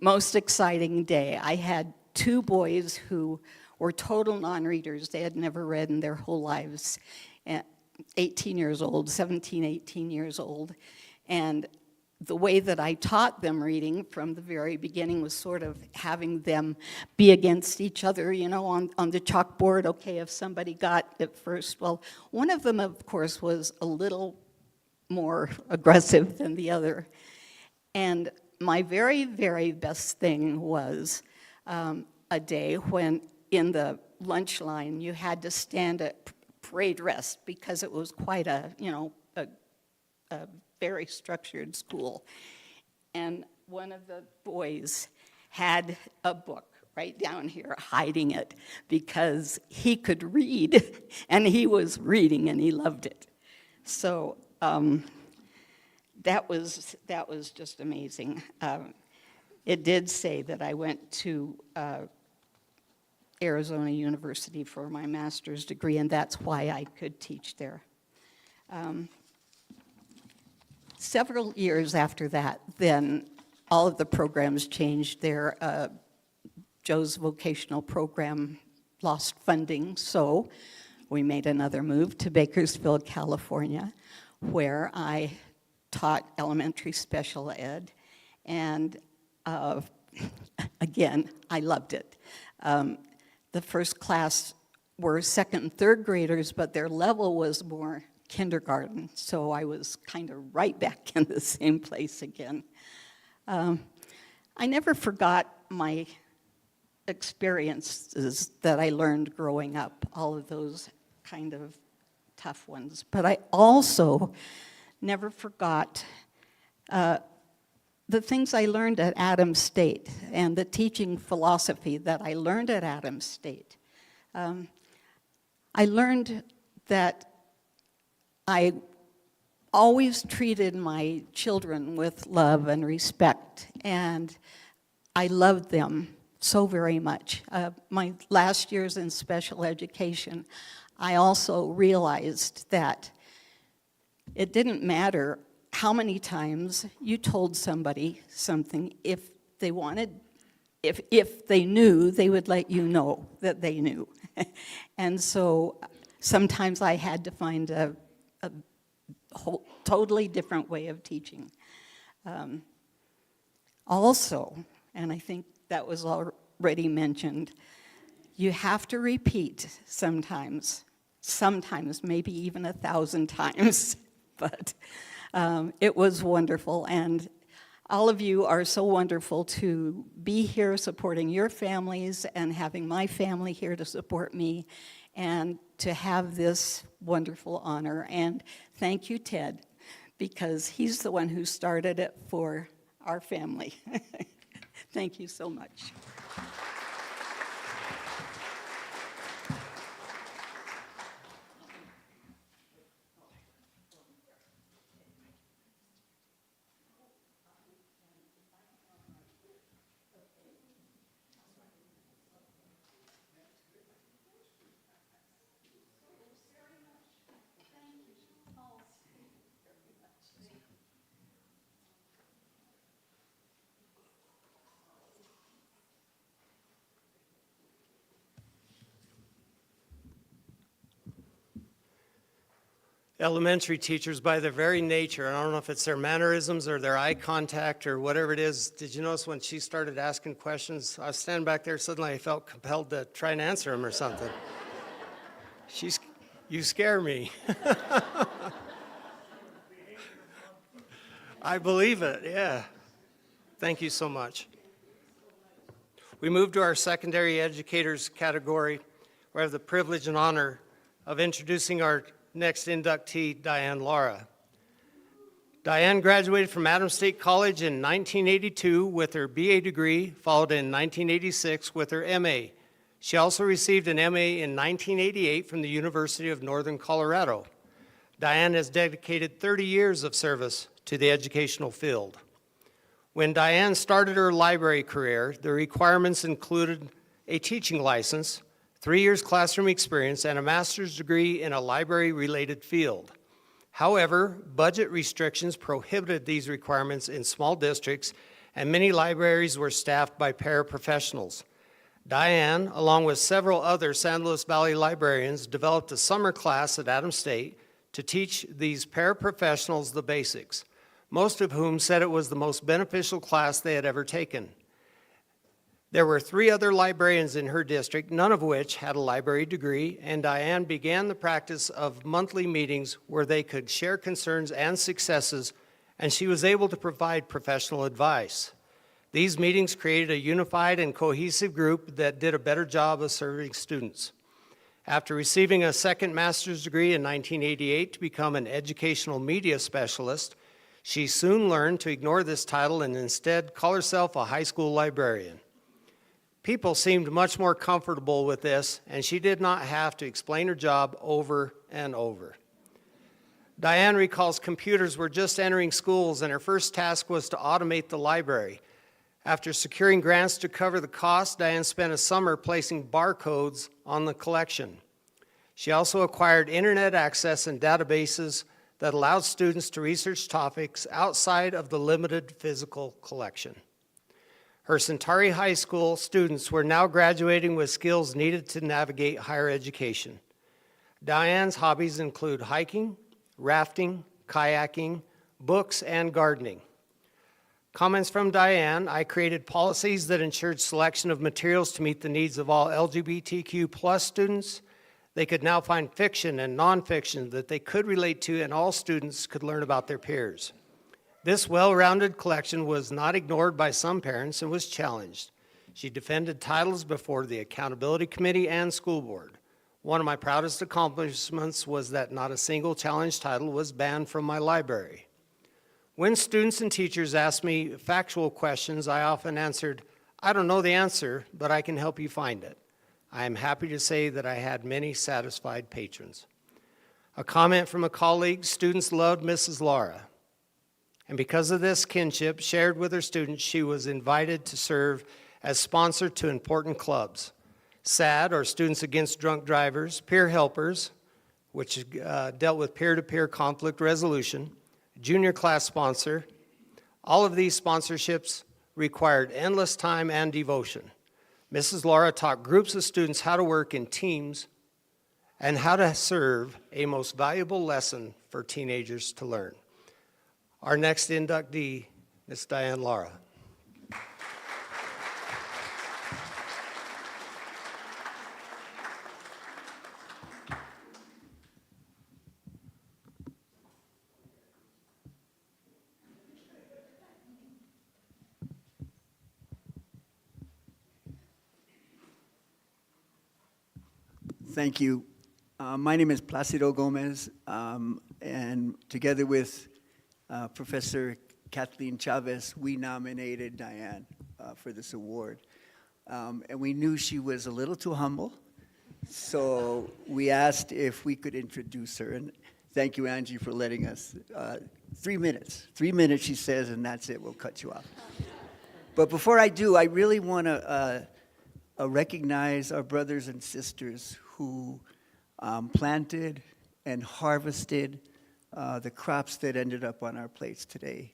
most exciting day, I had two boys who were total non-readers. They had never read in their whole lives. 18 years old, 17, 18 years old. And the way that I taught them reading from the very beginning was sort of having them be against each other, you know, on the chalkboard. Okay, if somebody got it first. Well, one of them, of course, was a little more aggressive than the other. And my very, very best thing was a day when in the lunch line you had to stand at parade rest because it was quite a, you know, a very structured school. And one of the boys had a book right down here hiding it because he could read and he was reading and he loved it. So that was just amazing. It did say that I went to Arizona University for my master's degree, and that's why I could teach there. Several years after that, then all of the programs changed. Joe's vocational program lost funding, so we made another move to Bakersfield, California, where I taught elementary special ed, and again, I loved it. The first class were second and third graders, but their level was more kindergarten, so I was kind of right back in the same place again. I never forgot my experiences that I learned growing up, all of those kind of tough ones, but I also never forgot the things I learned at Adams State and the teaching philosophy that I learned at Adams State. I learned that I always treated my children with love and respect, and I loved them so very much. My last years in special education, I also realized that it didn't matter how many times you told somebody something. If they wanted, if they knew, they would let you know that they knew. And so sometimes I had to find a whole totally different way of teaching. Also, and I think that was already mentioned, you have to repeat sometimes, maybe even 1,000 times, but it was wonderful, and all of you are so wonderful to be here supporting your families and having my family here to support me and to have this wonderful honor. And thank you, Ted, because he's the one who started it for our family. Thank you so much. elementary teachers, by their very nature, and I don't know if it's their mannerisms or their eye contact or whatever it is, did you notice when she started asking questions, I was standing back there, suddenly I felt compelled to try and answer them or something. You scare me. I believe it, yeah. Thank you so much. We move to our secondary educators category. We have the privilege and honor of introducing our next inductee, Diane Lara. Diane graduated from Adams State College in 1982 with her BA degree, followed in 1986 with her MA. She also received an MA in 1988 from the University of Northern Colorado. Diane has dedicated 30 years of service to the educational field. When Diane started her library career, the requirements included a teaching license, 3 years classroom experience, and a master's degree in a library-related field. However, budget restrictions prohibited these requirements in small districts, and many libraries were staffed by paraprofessionals. Diane, along with several other San Luis Valley librarians, developed a summer class at Adams State to teach these paraprofessionals the basics, most of whom said it was the most beneficial class they had ever taken. There were 3 other librarians in her district, none of which had a library degree, and Diane began the practice of monthly meetings where they could share concerns and successes, and she was able to provide professional advice. These meetings created a unified and cohesive group that did a better job of serving students. After receiving a second master's degree in 1988 to become an educational media specialist, she soon learned to ignore this title and instead call herself a high school librarian. People seemed much more comfortable with this, and she did not have to explain her job over and over. Diane recalls computers were just entering schools, and her first task was to automate the library. After securing grants to cover the cost, Diane spent a summer placing barcodes on the collection. She also acquired internet access and databases that allowed students to research topics outside of the limited physical collection. Her Centauri High School students were now graduating with skills needed to navigate higher education. Diane's hobbies include hiking, rafting, kayaking, books, and gardening. Comments from Diane: I created policies that ensured selection of materials to meet the needs of all LGBTQ+ students. They could now find fiction and nonfiction that they could relate to, and all students could learn about their peers. This well-rounded collection was not ignored by some parents and was challenged. She defended titles before the Accountability Committee and School Board. One of my proudest accomplishments was that not a single challenged title was banned from my library. When students and teachers asked me factual questions, I often answered, I don't know the answer, but I can help you find it. I am happy to say that I had many satisfied patrons. A comment from a colleague: students loved Mrs. Lara. And because of this kinship shared with her students, she was invited to serve as sponsor to important clubs. SAD, or Students Against Drunk Drivers, Peer Helpers, which dealt with peer-to-peer conflict resolution, junior class sponsor. All of these sponsorships required endless time and devotion. Mrs. Lara taught groups of students how to work in teams and how to serve, a most valuable lesson for teenagers to learn. Our next inductee, Ms. Diane Lara. Thank you. My name is Placido Gomez, and together with Professor Kathleen Chavez, we nominated Diane for this award. And we knew she was a little too humble, so we asked if we could introduce her. And thank you, Angie, for letting us. 3 minutes. 3 minutes, she says, and that's it. We'll cut you off. But before I do, I really want to recognize our brothers and sisters who planted and harvested the crops that ended up on our plates today.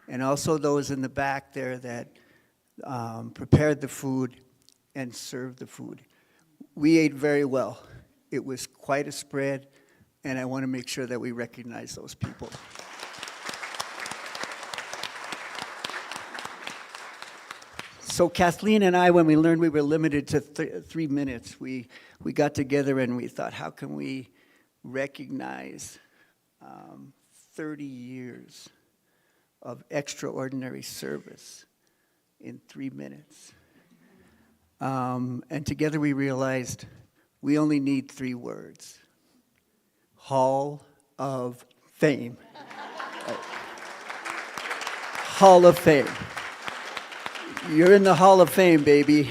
And also those in the back there that prepared the food and served the food. We ate very well. It was quite a spread. and I want to make sure that we recognize those people. So Kathleen and I, when we learned we were limited to 3 minutes, we got together and we thought, how can we recognize 30 years of extraordinary service in 3 minutes? And together we realized we only need 3 words. Hall of Fame. Hall of Fame. You're in the Hall of Fame, baby.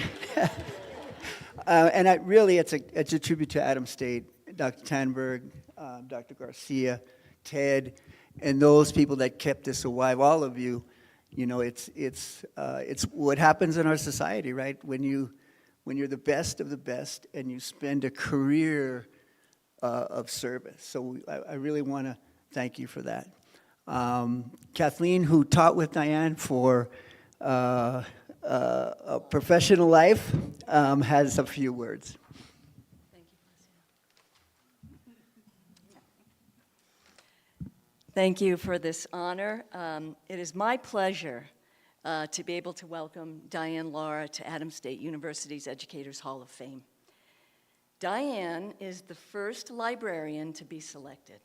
And it's a tribute to Adam State, Dr. Tanberg, Dr. Garcia, Ted, and those people that kept this alive. All of you, it's what happens in our society, right? When you're the best of the best, and you spend a career of service. So I really want to thank you for that. Kathleen, who taught with Diane for a professional life, has a few words. Thank you for this honor. It is my pleasure to be able to welcome Diane Lara to Adams State University's Educators Hall of Fame. Diane is the first librarian to be selected.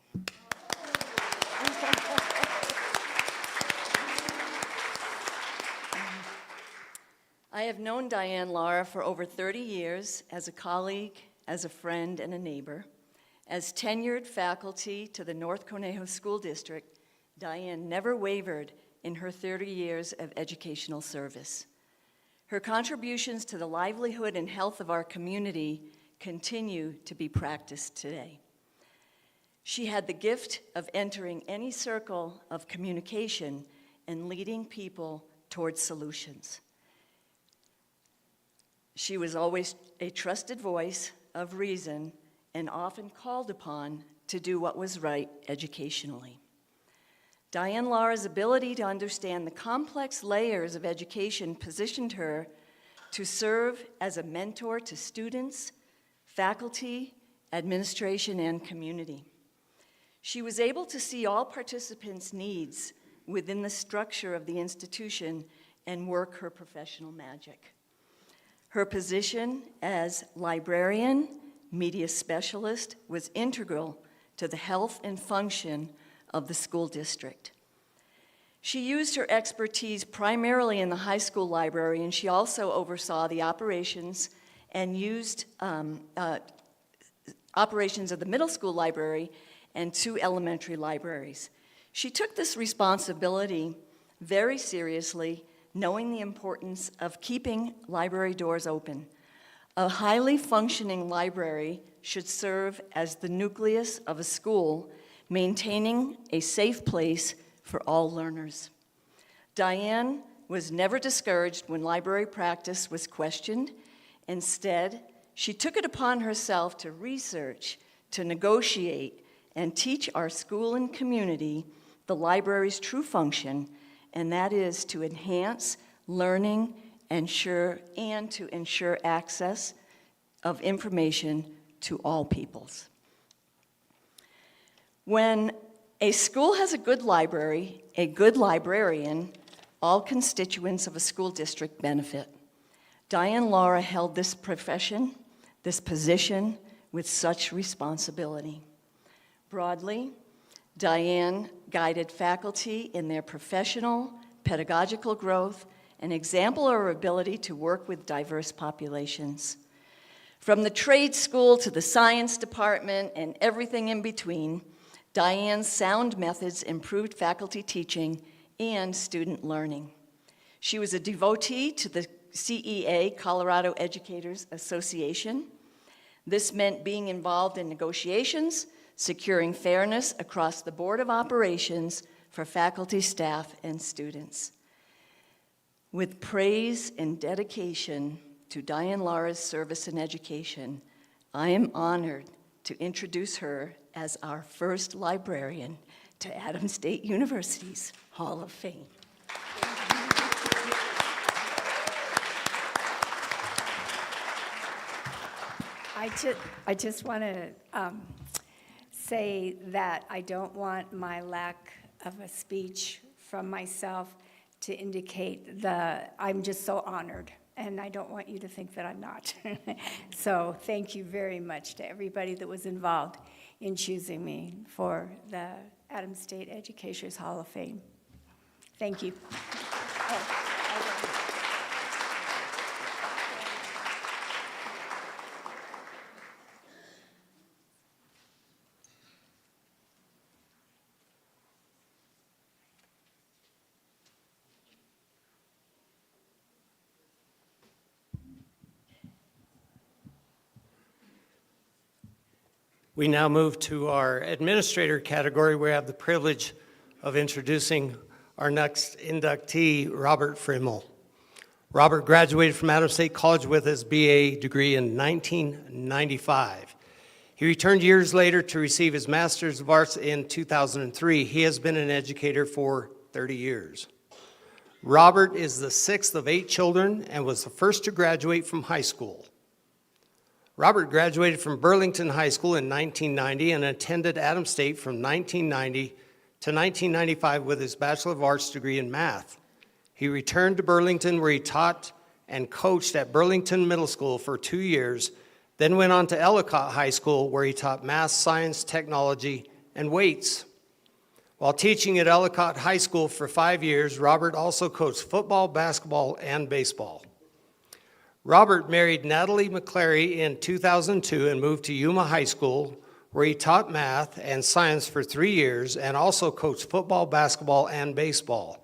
I have known Diane Lara for over 30 years as a colleague, as a friend, and a neighbor. As tenured faculty to the North Conejo School District, Diane never wavered in her 30 years of educational service. Her contributions to the livelihood and health of our community continue to be practiced today. She had the gift of entering any circle of communication and leading people towards solutions. She was always a trusted voice of reason and often called upon to do what was right educationally. Diane Lara's ability to understand the complex layers of education positioned her to serve as a mentor to students, faculty, administration, and community. She was able to see all participants' needs within the structure of the institution and work her professional magic. Her position as librarian, media specialist was integral to the health and function of the school district. She used her expertise primarily in the high school library, and she also oversaw the operations and used operations of the middle school library and 2 elementary libraries. She took this responsibility very seriously, knowing the importance of keeping library doors open. A highly functioning library should serve as the nucleus of a school, maintaining a safe place for all learners. Diane was never discouraged when library practice was questioned. Instead, she took it upon herself to research, to negotiate, and teach our school and community the library's true function, and that is to enhance learning and to ensure access of information to all peoples. When a school has a good library, a good librarian, all constituents of a school district benefit. Diane Lara held this profession, this position, with such responsibility. Broadly, Diane guided faculty in their professional, pedagogical growth, and exemplary ability to work with diverse populations. From the trade school to the science department and everything in between, Diane's sound methods improved faculty teaching and student learning. She was a devotee to the CEA, Colorado Educators Association. This meant being involved in negotiations, securing fairness across the board of operations for faculty, staff, and students. With praise and dedication to Diane Lara's service in education, I am honored to introduce her as our first librarian to Adams State University's Hall of Fame. I just want to say that I don't want my lack of a speech from myself to indicate I'm just so honored, and I don't want you to think that I'm not. So thank you very much to everybody that was involved in choosing me for the Adams State Educators Hall of Fame. Thank you. We now move to our administrator category. We have the privilege of introducing our next inductee, Robert Frimmel. Robert graduated from Adams State College with his BA degree in 1995. He returned years later to receive his Master's of Arts in 2003. He has been an educator for 30 years. Robert is the sixth of 8 children and was the first to graduate from high school. Robert graduated from Burlington High School in 1990 and attended Adams State from 1990 to 1995 with his Bachelor of Arts degree in math. He returned to Burlington, where he taught and coached at Burlington Middle School for 2 years, then went on to Ellicott High School, where he taught math, science, technology, and weights. While teaching at Ellicott High School for 5 years, Robert also coached football, basketball, and baseball. Robert married Natalie McClary in 2002 and moved to Yuma High School, where he taught math and science for 3 years and also coached football, basketball, and baseball.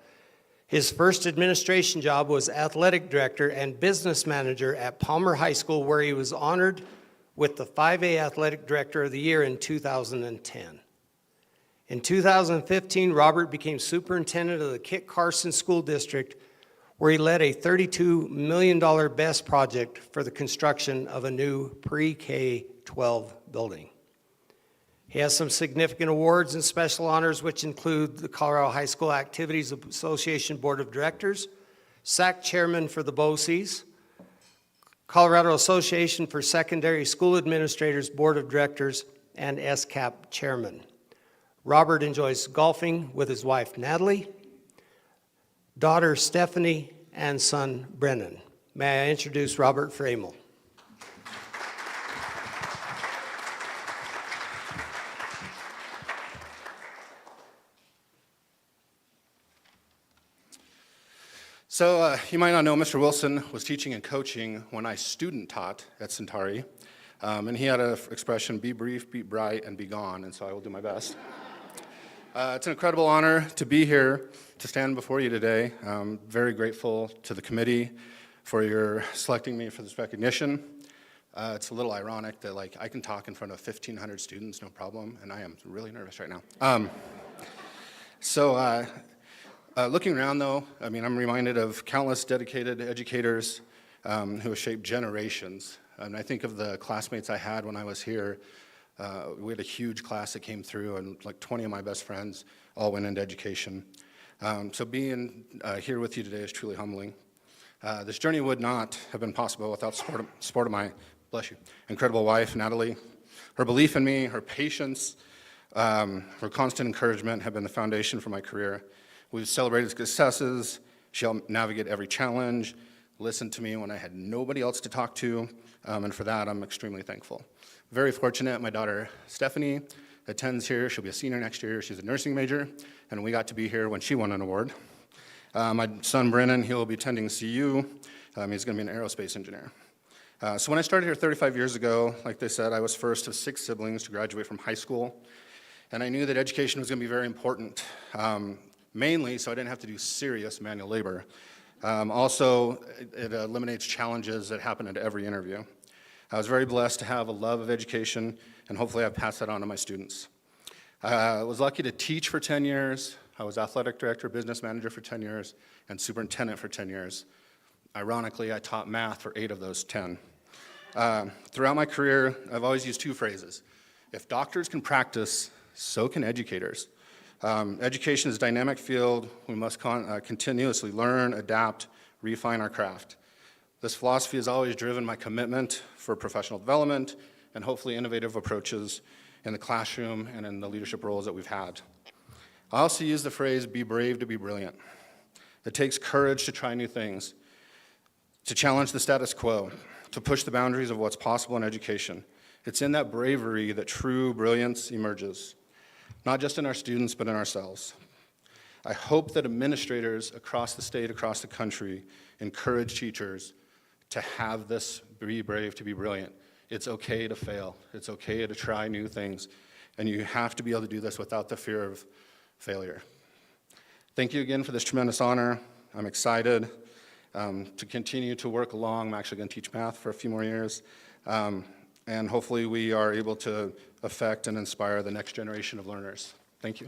His first administration job was athletic director and business manager at Palmer High School, where he was honored with the 5A Athletic Director of the Year in 2010. In 2015, Robert became superintendent of the Kit Carson School District, where he led a $32 million BEST project for the construction of a new pre-K-12 building. He has some significant awards and special honors, which include the Colorado High School Activities Association Board of Directors, SAC Chairman for the BOCES, Colorado Association for Secondary School Administrators Board of Directors, and SCAP Chairman. Robert enjoys golfing with his wife, Natalie, daughter Stephanie, and son Brennan. May I introduce Robert Frimmel. So you might not know, Mr. Wilson was teaching and coaching when I student taught at Centauri, and he had an expression, be brief, be bright, and be gone, and so I will do my best. It's an incredible honor to be here to stand before you today. I'm very grateful to the committee for your selecting me for this recognition. It's a little ironic that I can talk in front of 1,500 students, no problem, and I am really nervous right now. Looking around though, I'm reminded of countless dedicated educators who have shaped generations. And I think of the classmates I had when I was here. We had a huge class that came through, and 20 of my best friends all went into education. So being here with you today is truly humbling. This journey would not have been possible without support of my, bless you, incredible wife, Natalie. Her belief in me, her patience, her constant encouragement have been the foundation for my career. We've celebrated successes. She'll navigate every challenge, listened to me when I had nobody else to talk to, and for that, I'm extremely thankful. Very fortunate, my daughter Stephanie attends here. She'll be a senior next year. She's a nursing major, and we got to be here when she won an award. My son Brennan, he'll be attending CU. He's going to be an aerospace engineer. So when I started here 35 years ago, like they said, I was first of 6 siblings to graduate from high school, and I knew that education was going to be very important, mainly so I didn't have to do serious manual labor. Also, it eliminates challenges that happen at every interview. I was very blessed to have a love of education, and hopefully I've passed that on to my students. I was lucky to teach for 10 years. I was athletic director, business manager for 10 years, and superintendent for 10 years. Ironically, I taught math for 8 of those 10. Throughout my career, I've always used 2 phrases. If doctors can practice, so can educators. Education is a dynamic field. We must continuously learn, adapt, refine our craft. This philosophy has always driven my commitment for professional development and hopefully innovative approaches in the classroom and in the leadership roles that we've had. I also use the phrase, be brave to be brilliant. It takes courage to try new things, to challenge the status quo, to push the boundaries of what's possible in education. It's in that bravery that true brilliance emerges, not just in our students, but in ourselves. I hope that administrators across the state, across the country, encourage teachers to have this be brave to be brilliant. It's okay to fail. It's okay to try new things. And you have to be able to do this without the fear of failure. Thank you again for this tremendous honor. I'm excited to continue to work along. I'm actually going to teach math for a few more years. And hopefully we are able to affect and inspire the next generation of learners. Thank you.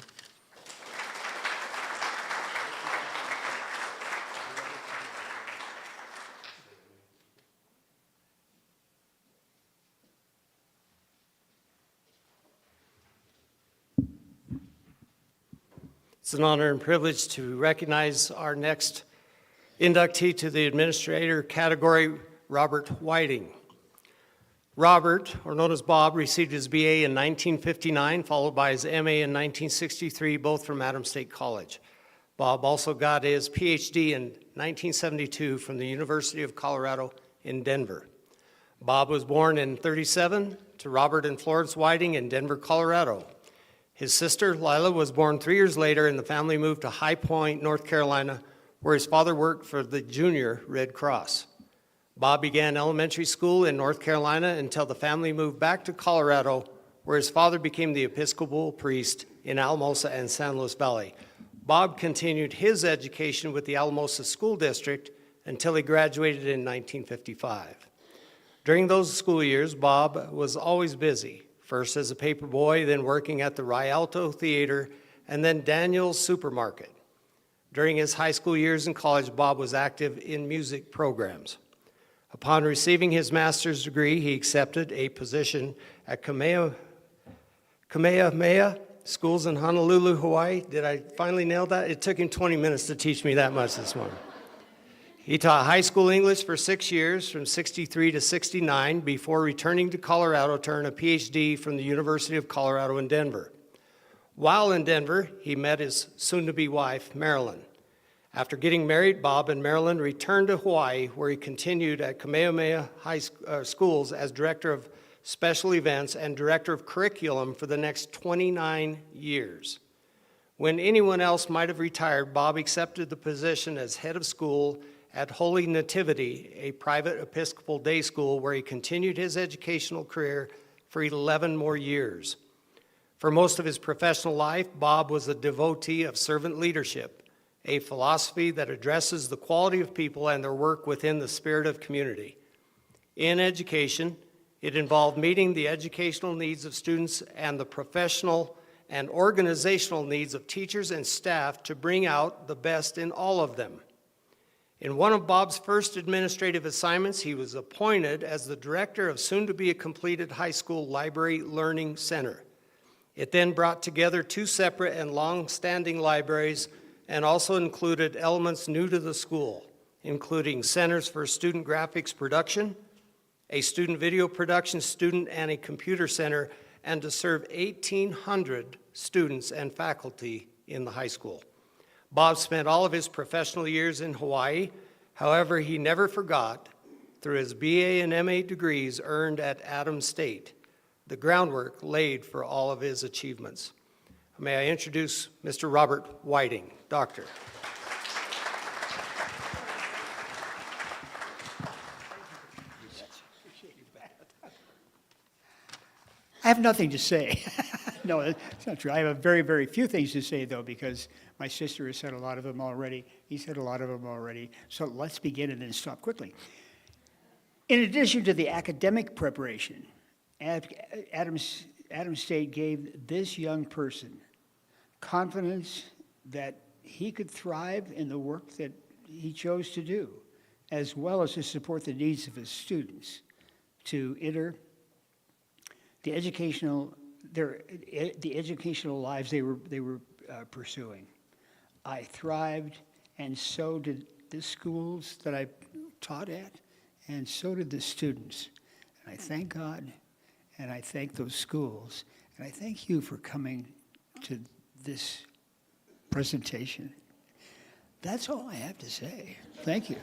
It's an honor and privilege to recognize our next inductee to the administrator category, Robert Whiting. Robert, or known as Bob, received his BA in 1959, followed by his MA in 1963, both from Adams State College. Bob also got his PhD in 1972 from the University of Colorado in Denver. Bob was born in 1937 to Robert and Florence Whiting in Denver, Colorado. His sister, Lila, was born 3 years later, and the family moved to High Point, North Carolina, where his father worked for the Junior Red Cross. Bob began elementary school in North Carolina until the family moved back to Colorado, where his father became the Episcopal priest in Alamosa and San Luis Valley. Bob continued his education with the Alamosa School District until he graduated in 1955. During those school years, Bob was always busy, first as a paper boy, then working at the Rialto Theater, and then Daniel's Supermarket. During his high school years and college, Bob was active in music programs. Upon receiving his master's degree, he accepted a position at Kamehameha Schools in Honolulu, Hawaii. Did I finally nail that? It took him 20 minutes to teach me that much this morning. He taught high school English for 6 years, from 63 to 69, before returning to Colorado to earn a PhD from the University of Colorado in Denver. While in Denver, he met his soon-to-be wife, Marilyn. After getting married, Bob and Marilyn returned to Hawaii, where he continued at Kamehameha Schools as Director of Special Events and Director of Curriculum for the next 29 years. When anyone else might have retired, Bob accepted the position as head of school at Holy Nativity, a private Episcopal day school where he continued his educational career for 11 more years. For most of his professional life, Bob was a devotee of servant leadership, a philosophy that addresses the quality of people and their work within the spirit of community. In education, it involved meeting the educational needs of students and the professional and organizational needs of teachers and staff to bring out the best in all of them. In one of Bob's first administrative assignments, he was appointed as the director of soon-to-be-completed high school library learning center. It then brought together two separate and long-standing libraries and also included elements new to the school, including centers for student graphics production, a student video production student and a computer center, and to serve 1,800 students and faculty in the high school. Bob spent all of his professional years in Hawaii. However, he never forgot, through his BA and MA degrees earned at Adams State, the groundwork laid for all of his achievements. May I introduce Mr. Robert Whiting, Doctor. I have nothing to say. No, it's not true. I have very, very few things to say, though, because my sister has said a lot of them already. He said a lot of them already. So let's begin and then stop quickly. In addition to the academic preparation, Adams State gave this young person confidence that he could thrive in the work that he chose to do, as well as to support the needs of his students to enter the educational lives they were pursuing. I thrived, and so did the schools that I taught at, and so did the students. And I thank God, and I thank those schools, And I thank you for coming to this presentation. That's all I have to say. Thank you.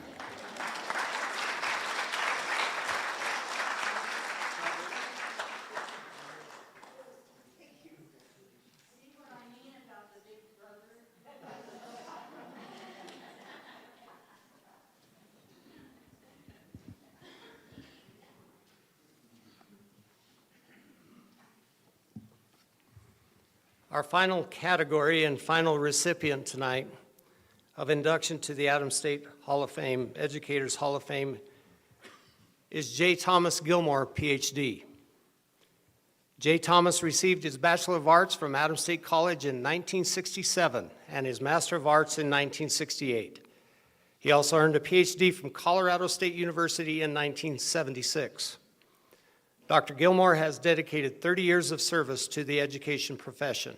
Our final category and final recipient tonight of induction to the Adams State Hall of Fame, Educators Hall of Fame, is J. Thomas Gilmore, PhD. J. Thomas received his Bachelor of Arts from Adams State College in 1967 and his Master of Arts in 1968. He also earned a PhD from Colorado State University in 1976. Dr. Gilmore has dedicated 30 years of service to the education profession.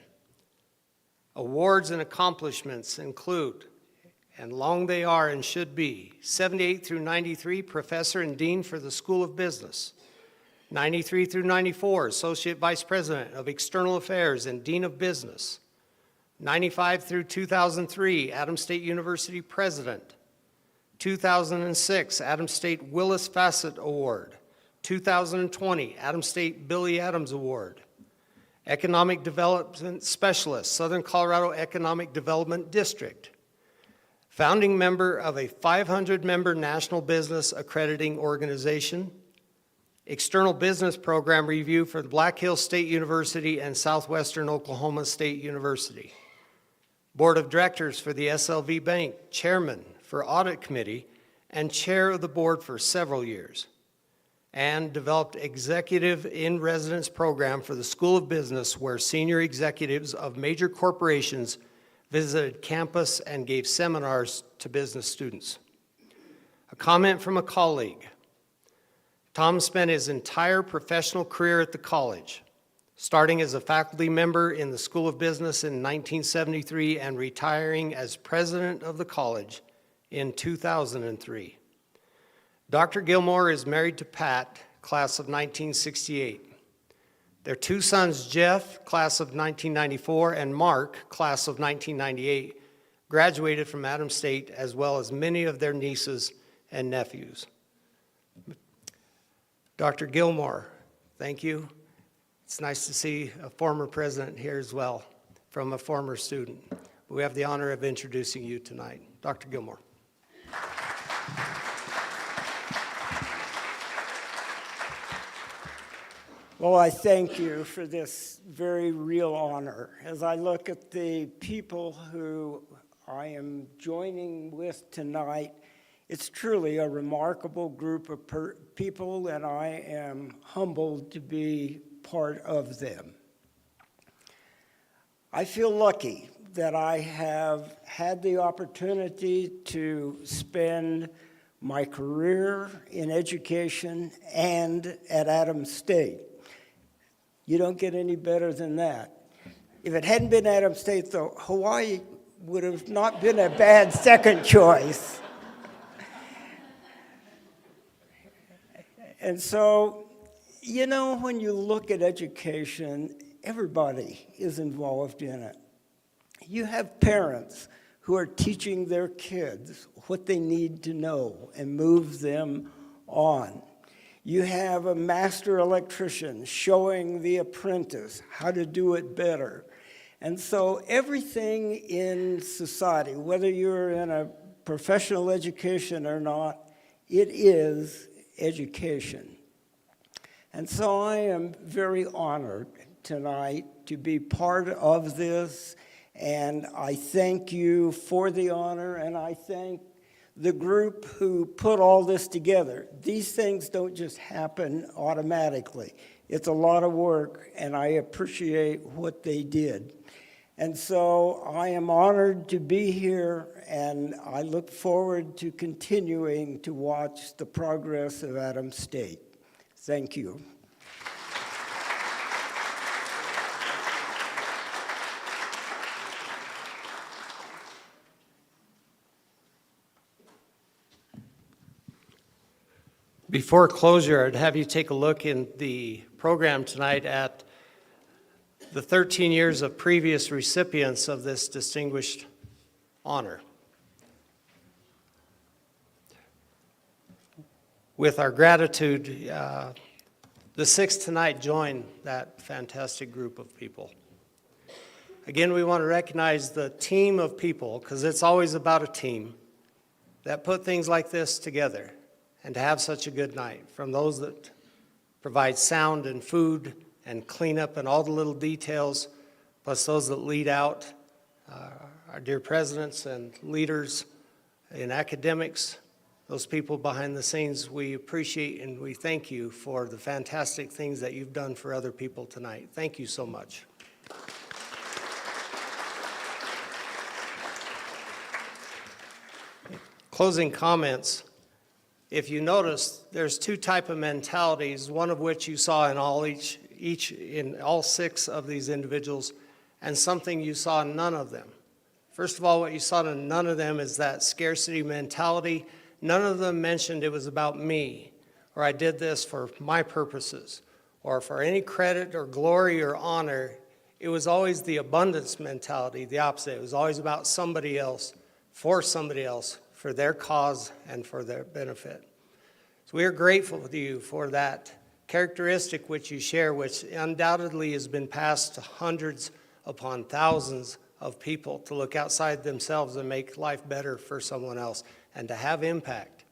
Awards and accomplishments include, and long they are and should be, 78 through 93, Professor and Dean for the School of Business, 93 through 94, Associate Vice President of External Affairs and Dean of Business, 95 through 2003, Adams State University President, 2006, Adams State Willis Fassett Award, 2020, Adams State Billy Adams Award, Economic Development Specialist, Southern Colorado Economic Development District, founding member of a 500-member national business accrediting organization, External Business Program Review for the Black Hills State University and Southwestern Oklahoma State University, Board of Directors for the SLV Bank, Chairman for Audit Committee, and Chair of the Board for several years, and developed Executive in Residence program for the School of Business, where senior executives of major corporations visited campus and gave seminars to business students. A comment from a colleague. Tom spent his entire professional career at the college, starting as a faculty member in the School of Business in 1973 and retiring as president of the college in 2003. Dr. Gilmore is married to Pat, class of 1968. Their two sons, Jeff, class of 1994, and Mark, class of 1998, graduated from Adams State, as well as many of their nieces and nephews. Dr. Gilmore, thank you. It's nice to see a former president here as well, from a former student. We have the honor of introducing you tonight. Dr. Gilmore. Well, I thank you for this very real honor. As I look at the people who I am joining with tonight, it's truly a remarkable group of people, and I am humbled to be part of them. I feel lucky that I have had the opportunity to spend my career in education and at Adams State. You don't get any better than that. If it hadn't been Adams State, though, Hawaii would have not been a bad second choice. And so, you know, when you look at education, everybody is involved in it. You have parents who are teaching their kids what they need to know and move them on. You have a master electrician showing the apprentice how to do it better. And so everything in society, whether you're in a professional education or not, it is education. And so I am very honored tonight to be part of this, and I thank you for the honor, and I thank the group who put all this together. These things don't just happen automatically. It's a lot of work, and I appreciate what they did. And so I am honored to be here, and I look forward to continuing to watch the progress of Adams State. Thank you. Before closure, I'd have you take a look in the program tonight at the 13 years of previous recipients of this distinguished honor. With our gratitude, the six tonight join that fantastic group of people. Again, we want to recognize the team of people, because it's always about a team, that put things like this together and to have such a good night. From those that provide sound and food and cleanup and all the little details, plus those that lead out, our dear presidents and leaders in academics, those people behind the scenes, we appreciate and we thank you for the fantastic things that you've done for other people tonight. Thank you so much. Closing comments. If you notice, there's two type of mentalities, one of which you saw in all six of these individuals, and something you saw in none of them. First of all, what you saw in none of them is that scarcity mentality. None of them mentioned it was about me, or I did this for my purposes, or for any credit or glory or honor. It was always the abundance mentality, the opposite. It was always about somebody else, for their cause and for their benefit. So we are grateful to you for that characteristic which you share, which undoubtedly has been passed to hundreds upon thousands of people, to look outside themselves and make life better for someone else and to have impact.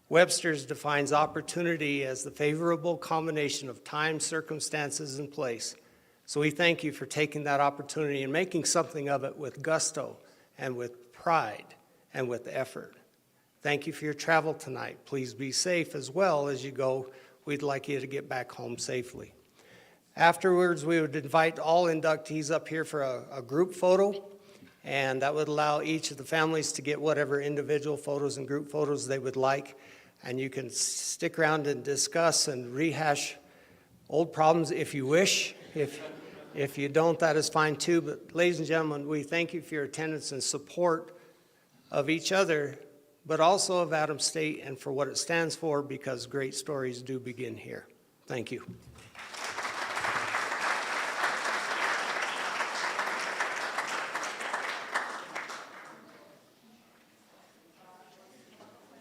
Webster's defines opportunity as the favorable combination of time, circumstances, and place. So we thank you for taking that opportunity and making something of it with gusto and with pride and with effort. Thank you for your travel tonight. Please be safe as well as you go. We'd like you to get back home safely. Afterwards, we would invite all inductees up here for a group photo, and that would allow each of the families to get whatever individual photos and group photos they would like. And you can stick around and discuss and rehash old problems if you wish. If you don't, that is fine too. But ladies and gentlemen, we thank you for your attendance and support of each other, but also of Adams State and for what it stands for, because great stories do begin here. Thank you.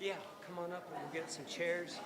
Yeah, come on up and we'll get some chairs.